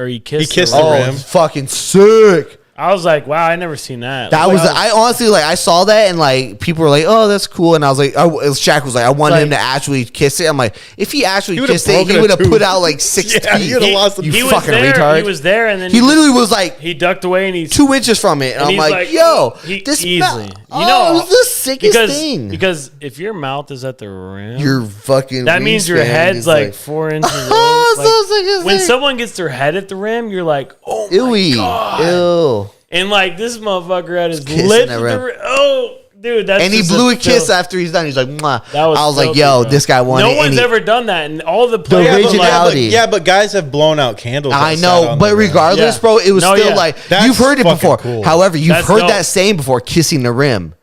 he kissed. He kissed the the rim. rim. It's fucking sick. I was like, wow, I never seen that. That Like, was I honestly like I saw that and like people were like, oh, that's cool, and I was like, Shaq was like, I wanted Like- him to actually kiss it. I'm like, if he actually He would've kissed it, he broken a would have tooth. put out like 6 Yeah, he teeth. would've lost a You he was fucking there. retard. He was there, and then He literally was like he ducked away, and he's 2 inches from it, and I'm he's like, like, yo, he- this easily. mouth, You know, it was the sickest thing. because if your mouth is at the rim, Your fucking that means your wingspan head's is like 4 inches. Oh, away. so sick, When sick. someone gets their head at the rim, you're like, oh my Ewy. god. Ew. And like this motherfucker had his Kissing lips that at rim. the rim. Oh, dude, that's And he just blew a kiss filth. after he's done. He's like, mwah. That was I was like, filthy, yo, bro. this guy won No it. one's and he- ever done that, and all the players. The were like, originality. Yeah, but guys have blown out candles. I that sat know, on but the rim. regardless, Yeah. bro, it was No, still yeah. like That's you've heard it fucking before. cool. However, you've That's heard dope. that saying before, kissing the rim.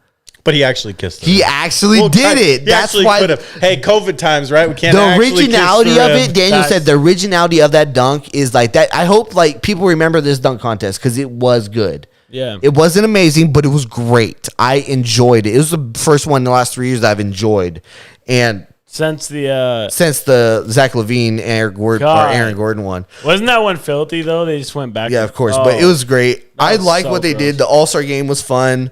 But he actually kissed it. He actually did it. That's why Hey, COVID times, right? We can't. the actually kiss originality the of rim. it. Daniel That's- said the originality of that dunk is like that. I hope like people remember this dunk contest because it was good. Yeah. It wasn't amazing, but it was great. I enjoyed it. It was the first one in the last 3 years that I've enjoyed, and Since the since the Zach LaVine Aaron Gordon one. wasn't that one filthy though? They just went back. Yeah, of course, but it was great. I was like so what they gross. did. The All-Star game was fun.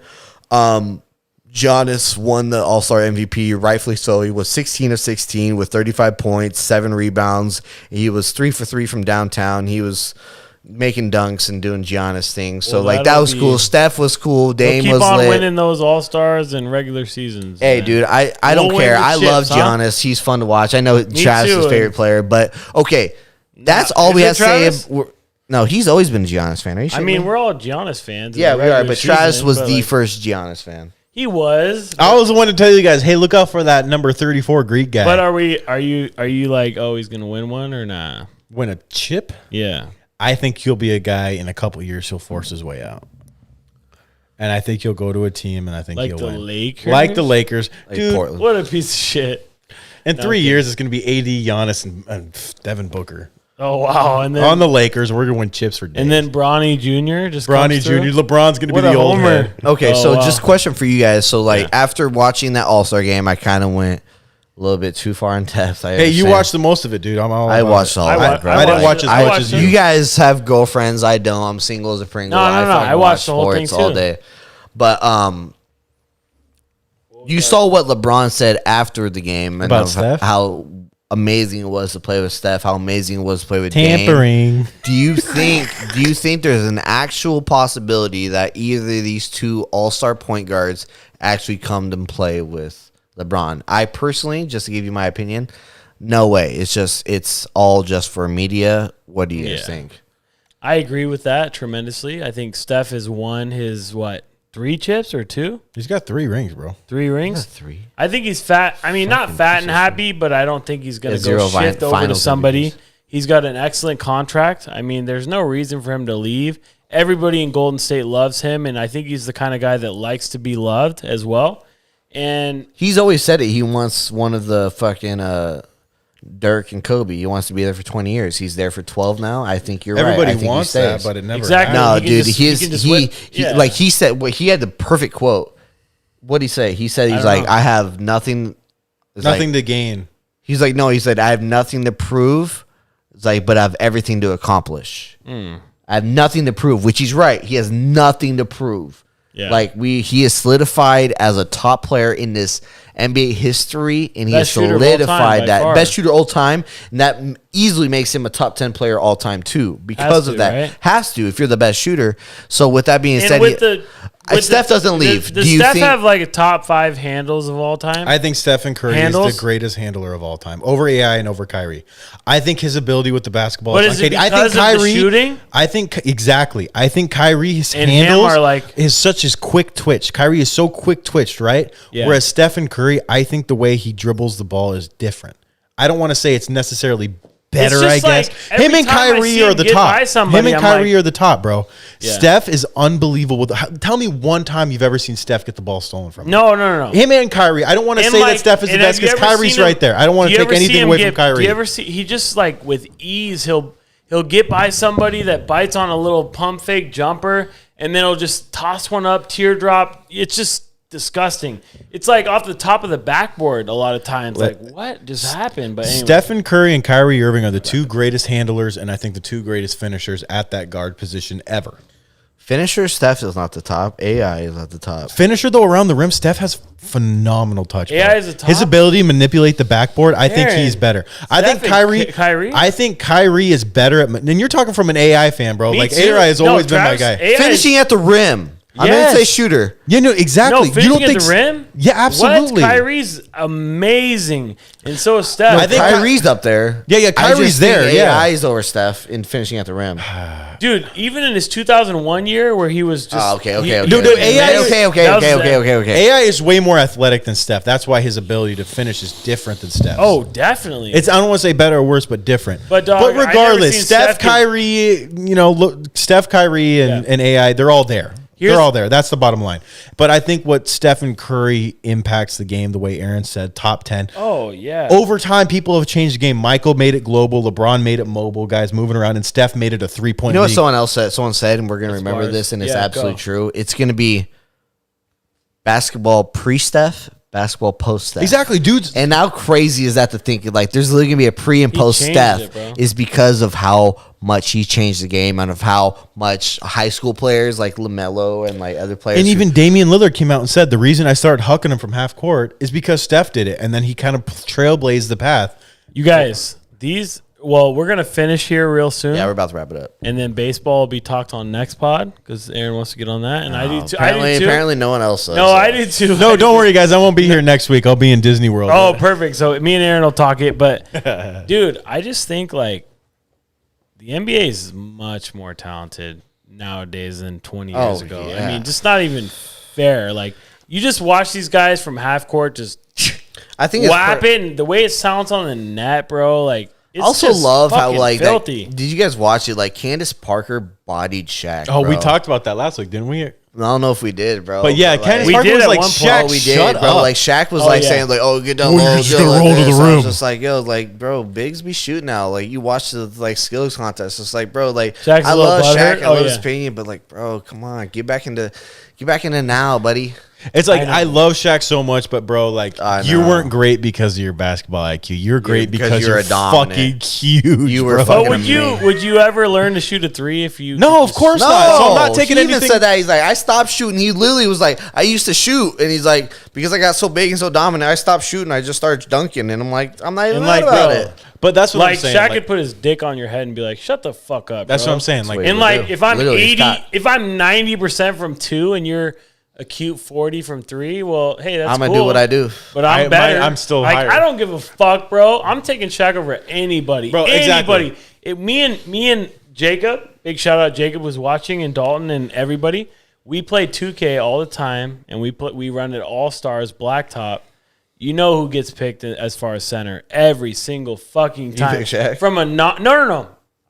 Giannis won the All-Star MVP, rightfully so. He was 16 of 16 with 35 points, 7 rebounds. He was 3 for 3 from downtown. He was making dunks and doing Giannis things. So Well, like that that'll was be- cool. Steph was cool. They'll Dame keep was on lit. winning those All Stars and regular seasons. Hey, man. dude, I We'll don't win care. the I chips, love huh? Giannis. He's fun to watch. I know Travis is his too. favorite player, but okay, that's all is we it have to say. Travis? No, he's always been a Giannis fan. Are you I sure? mean, we're all Giannis fans. in yeah, the we are. regular But Travis season, was but, the like, first Giannis fan. He was. I was the one to tell you guys, hey, look out for that number 34 Greek guy. But are you like, oh, he's gonna win one or nah? Win a chip? Yeah. I think he'll be a guy in a couple years. He'll force his way out, and I think he'll go to a team, and I think Like he'll the win. Lakers? Like the Lakers, Like dude. Portland. What a piece of shit. In 3 years, it's going to be AD, Giannis, and Devin Booker Oh wow. And then on the Lakers. We're going to win chips for days. and then Bronny Jr. just Bronny comes through. Jr. LeBron's going to be What the a old homer. head. Okay, Oh, so wow. just question for you guys. So like after watching that All-Star game, I kind of went a little bit too far in depth. Hey, you understand. watched the most of it, dude. I'm all. I about watched it. all I of wa- it, bro. I didn't watch as I much watched as it. You guys have girlfriends. I don't. I'm single as a Pringle. No, no, no. fucking I watched the whole sports thing, all too. day. But you saw what LeBron said after the game and About of Steph? how amazing it was to play with Steph. How amazing it was to play with Dame. Tampering. Do you think there's an actual possibility that either of these two all-star point guards actually come to play with LeBron? I personally, just to give you my opinion, no way. It's all just for media. What do you guys Yeah. think? I agree with that tremendously. I think Steph has won his 3 chips or 2? He's got 3 rings, bro. 3 rings? 3. I think he's fat. I mean, not fat and happy, but I don't think he's going Yeah, to zero go shift over to finals somebody. MVPs. He's got an excellent contract. I mean, there's no reason for him to leave. Everybody in Golden State loves him, and I think he's the kind of guy that likes to be loved as well. And He's always said it. He wants one of the fucking Dirk and Kobe. He wants to be there for 20 years. He's there for 12 now. I think you're right. I Everybody think he wants that, stays. but it never Exactly. happened. No, He can dude, just- he can just win. Yeah. like he said, he had the perfect quote. What did he say? He said, he's I don't like, know. I have nothing. It's Nothing like- to gain. he's like, no, he said, I have nothing to prove. It's like, but I have everything to accomplish. Hmm. I have nothing to prove, which he's right. He has nothing to prove. Yeah. Like he is solidified as a top player in this NBA history, and he has Best shooter of all time, solidified by that far. best shooter all time, and that easily makes him a top 10 player all time too because to, of that. right? Has to if you're the best shooter. So with that being and said, with the Steph doesn't leave. Does Do you Steph think- have like a top 5 handles of all time? I think Stephen Curry Handles? is the greatest handler of all time, over AI and over Kyrie. I think his ability with the basketball. But is is it uncanny. I because think of the Kyrie. shooting? I think exactly. I think Kyrie's And him handles are like- is such as quick twitch. Kyrie is so quick twitched, right? Yeah. Whereas Stephen Curry, I think the way he dribbles the ball is different. I don't want to say it's necessarily better. It's just I guess like, every him and time I Kyrie see are him the get top. by somebody, Him and I'm Kyrie like- are the top, bro. Yeah. Steph is unbelievable. Tell me one time you've ever seen Steph get the ball stolen from him. No. Him and Kyrie. I don't want to And say like- that Steph is the and best have you because ever Kyrie's seen him- right there. I don't want do to you take ever see anything him away get- from Kyrie. Do you ever see he just like with ease he'll get by somebody that bites on a little pump fake jumper and then he'll just toss one up, teardrop. It's just disgusting. It's like off the top of the backboard a lot of times. Like what just happened? But anyway. Stephen Curry and Kyrie Irving are the 2 greatest handlers and I think the 2 greatest finishers at that guard position ever. Finisher, Steph is not the top. AI is at the top. Finisher though around the rim, Steph has phenomenal touch. bro. AI is the top? His ability to manipulate the backboard, I think Aaron, he's better. I think and Kyrie. Kyrie? I think Kyrie is better at. And you're talking from an AI fan, bro. Me Like too. AI has No, always been my Travis, guy. AI Finishing at the rim. I'm Yes. gonna say shooter. Yeah, no, exactly. No, finishing at the rim? Yeah, absolutely. What? Kyrie's amazing. And so is Steph. I think Kyrie's up there. Yeah, I Kyrie's just think there. Yeah, AI's over Steph in finishing at the rim. Dude, even in his 2001 year where he was just... Oh, okay. Dude, AI Okay. AI is way more athletic than Steph. That's why his ability to finish is different than Steph. Oh, definitely. It's, I don't want to say better or worse, but different. But, dog, I've never regardless, seen Steph, Steph get- Kyrie, Steph, Kyrie, and AI, they're all there. They're all there. That's the bottom line. But I think what Stephen Curry impacts the game, the way Aaron said, top 10. Oh, yeah. Over time, people have changed the game. Michael made it global. LeBron made it mobile. Guys moving around, and Steph made it a 3-point. You know what league. someone else said? Someone said, and we're gonna remember bars. this, and it's Yeah, absolutely go. true. It's gonna be basketball pre-Steph, basketball post-Steph. Exactly, dudes. And how crazy is that to think like there's literally gonna be a pre and He post changed Steph it, bro. is because of how much he changed the game and of how much high school players like LaMelo and like other players And who- even Damian Lillard came out and said the reason I started hucking him from half court is because Steph did it, and then he kind of trailblazed the path. You guys, we're going to finish here real soon. yeah, we're about to wrap it up. And then baseball will be talked on next pod because Aaron wants to get on that. And I do too. I do too. Apparently no one else does. No, I do too. No, don't worry, guys. I won't be here next week. I'll be in Disney World. Oh, perfect. So me and Aaron will talk it. But, dude, I just think, like, the NBA is much more talented nowadays than 20 years Oh, ago. yeah. I mean, just not even fair. Like, you just watch these guys from half court just I think whap it. And the way it sounds on the net, bro, like, it's also just love how fucking like filthy. did you guys watch it? Like Candace Parker bodied Shaq. Oh, we bro. talked about that last week, didn't we? I don't know if we did, bro. But yeah, like, Candace We Parker did was at like, one point. Shaq, Oh, we did, shut bro. up. Like Shaq was Oh, like yeah. saying like, "Oh, get down Well, low, you're just get gonna like roll to this." the I was rim. just like, yo, like, bro, bigs be shooting now. Like you watch the like skills contest. It's like, bro, like Shaq's I a little love butthurt? Shaq, I Oh, love his yeah. opinion, but like, bro, come on, get back into now, buddy. It's like I know. I love Shaq so much, but bro, like I you know. weren't great because of your basketball IQ. You're great because because you're you're a dominant. fucking huge. You were bro. fucking But amazing. would you ever learn to shoot a three if you? No, could of just- course No, not. So I'm not taking he even anything. said that. He's like, I stopped shooting. He literally was like, I used to shoot, and he's like, because I got so big and so dominant, I stopped shooting. I just started dunking, and I'm like, I'm not even And mad like, about bro, it. But that's what I'm Like saying. Shaq like, could put his dick on your head and be like, "Shut the fuck up." that's bro. what I'm saying. Like, Wait, And like, if I'm Literally, 80, Scott. if I'm 90% from two, and you're a cute 40 from three, well, hey, that's I'm gonna cool. do what I do. But I'm better. I'm still like, higher. I don't give a fuck, bro. I'm taking Shaq over anybody. Bro, exactly. Anybody. Me and Jacob. Big shout out. Jacob was watching, and Dalton and everybody. We play 2K all the time, and we run it all stars blacktop. You know who gets picked as far as center every single fucking time. pick Shaq? From a no,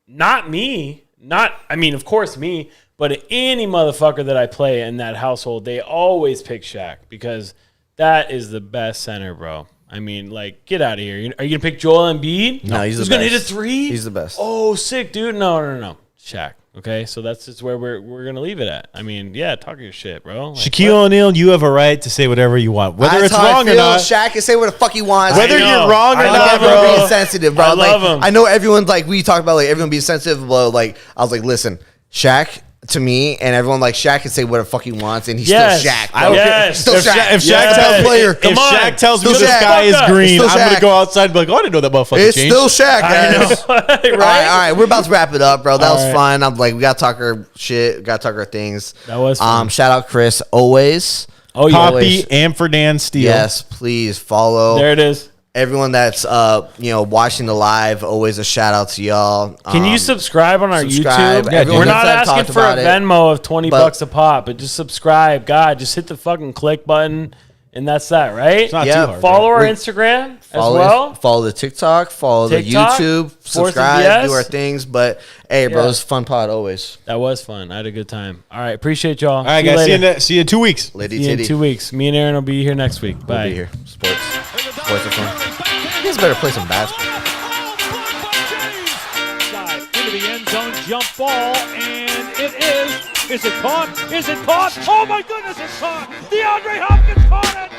not me. I mean, of course me, but any motherfucker that I play in that household, they always pick Shaq because that is the best center, bro. I mean, like, get out of here. Are you gonna pick Joel Embiid? No, he's Who's the gonna best. hit a three? He's the best. Oh, sick, dude. No. Shaq. Okay, so that's just where we're gonna leave it at. I mean, yeah, talk your shit, bro. Like, Shaquille what? O'Neal, you have a right to say whatever you want, whether That's it's how I wrong or feel. not. Shaq can say what the fuck he wants. Whether I know. you're wrong or I I not, love everyone bro. being sensitive, bro. I Like, love him. I know everyone's like, we talk about like everyone being sensitive, but like, I was like, listen, Shaq to me, and everyone like Shaq can say what the fuck he wants, and he's Yes. still Shaq. I Bro. Yes. Still If Shaq. Shaq, if Shaq Yes. tells player. if Come on. Shaq tells me the Still Shaq. sky is Fuck up. green, Still I'm gonna Shaq. go outside and be like, oh, I didn't know that motherfucker It's changed. still Shaq, I guys. know, right? All right, we're about to wrap it up, bro. That was right. fun. I'm like, we gotta talk our shit, we gotta talk our things. That was fun. Shout out Chris always. Oh yeah, Poppy Amferdan Steele. Yes, please follow there it is. everyone that's watching the live. Always a shout out to y'all. Can you subscribe on our subscribe. YouTube? Yeah, everyone We're not that's asking talked for a about it, Venmo of $20 but- a pop, but just subscribe. God, just hit the fucking click button, and that's that, right? It's not Yeah, too hard. Follow our We're- Instagram follow, as well. follow the TikTok, follow TikTok, the YouTube, Force and subscribe, BS. do our things. But hey, bro, Yeah. it's a fun pod always. That was fun. I had a good time. All right, appreciate y'all. All right, See you guys. later. See you in 2 weeks. Lady See you in titty. 2 weeks. Me and Aaron will be here next week. We'll Bye. be here. Sports are fun. You guys better play some basketball. Side into the end zone, jump ball, and it is. Is it caught? Is it caught? Oh my goodness, it's caught! DeAndre Hopkins caught it!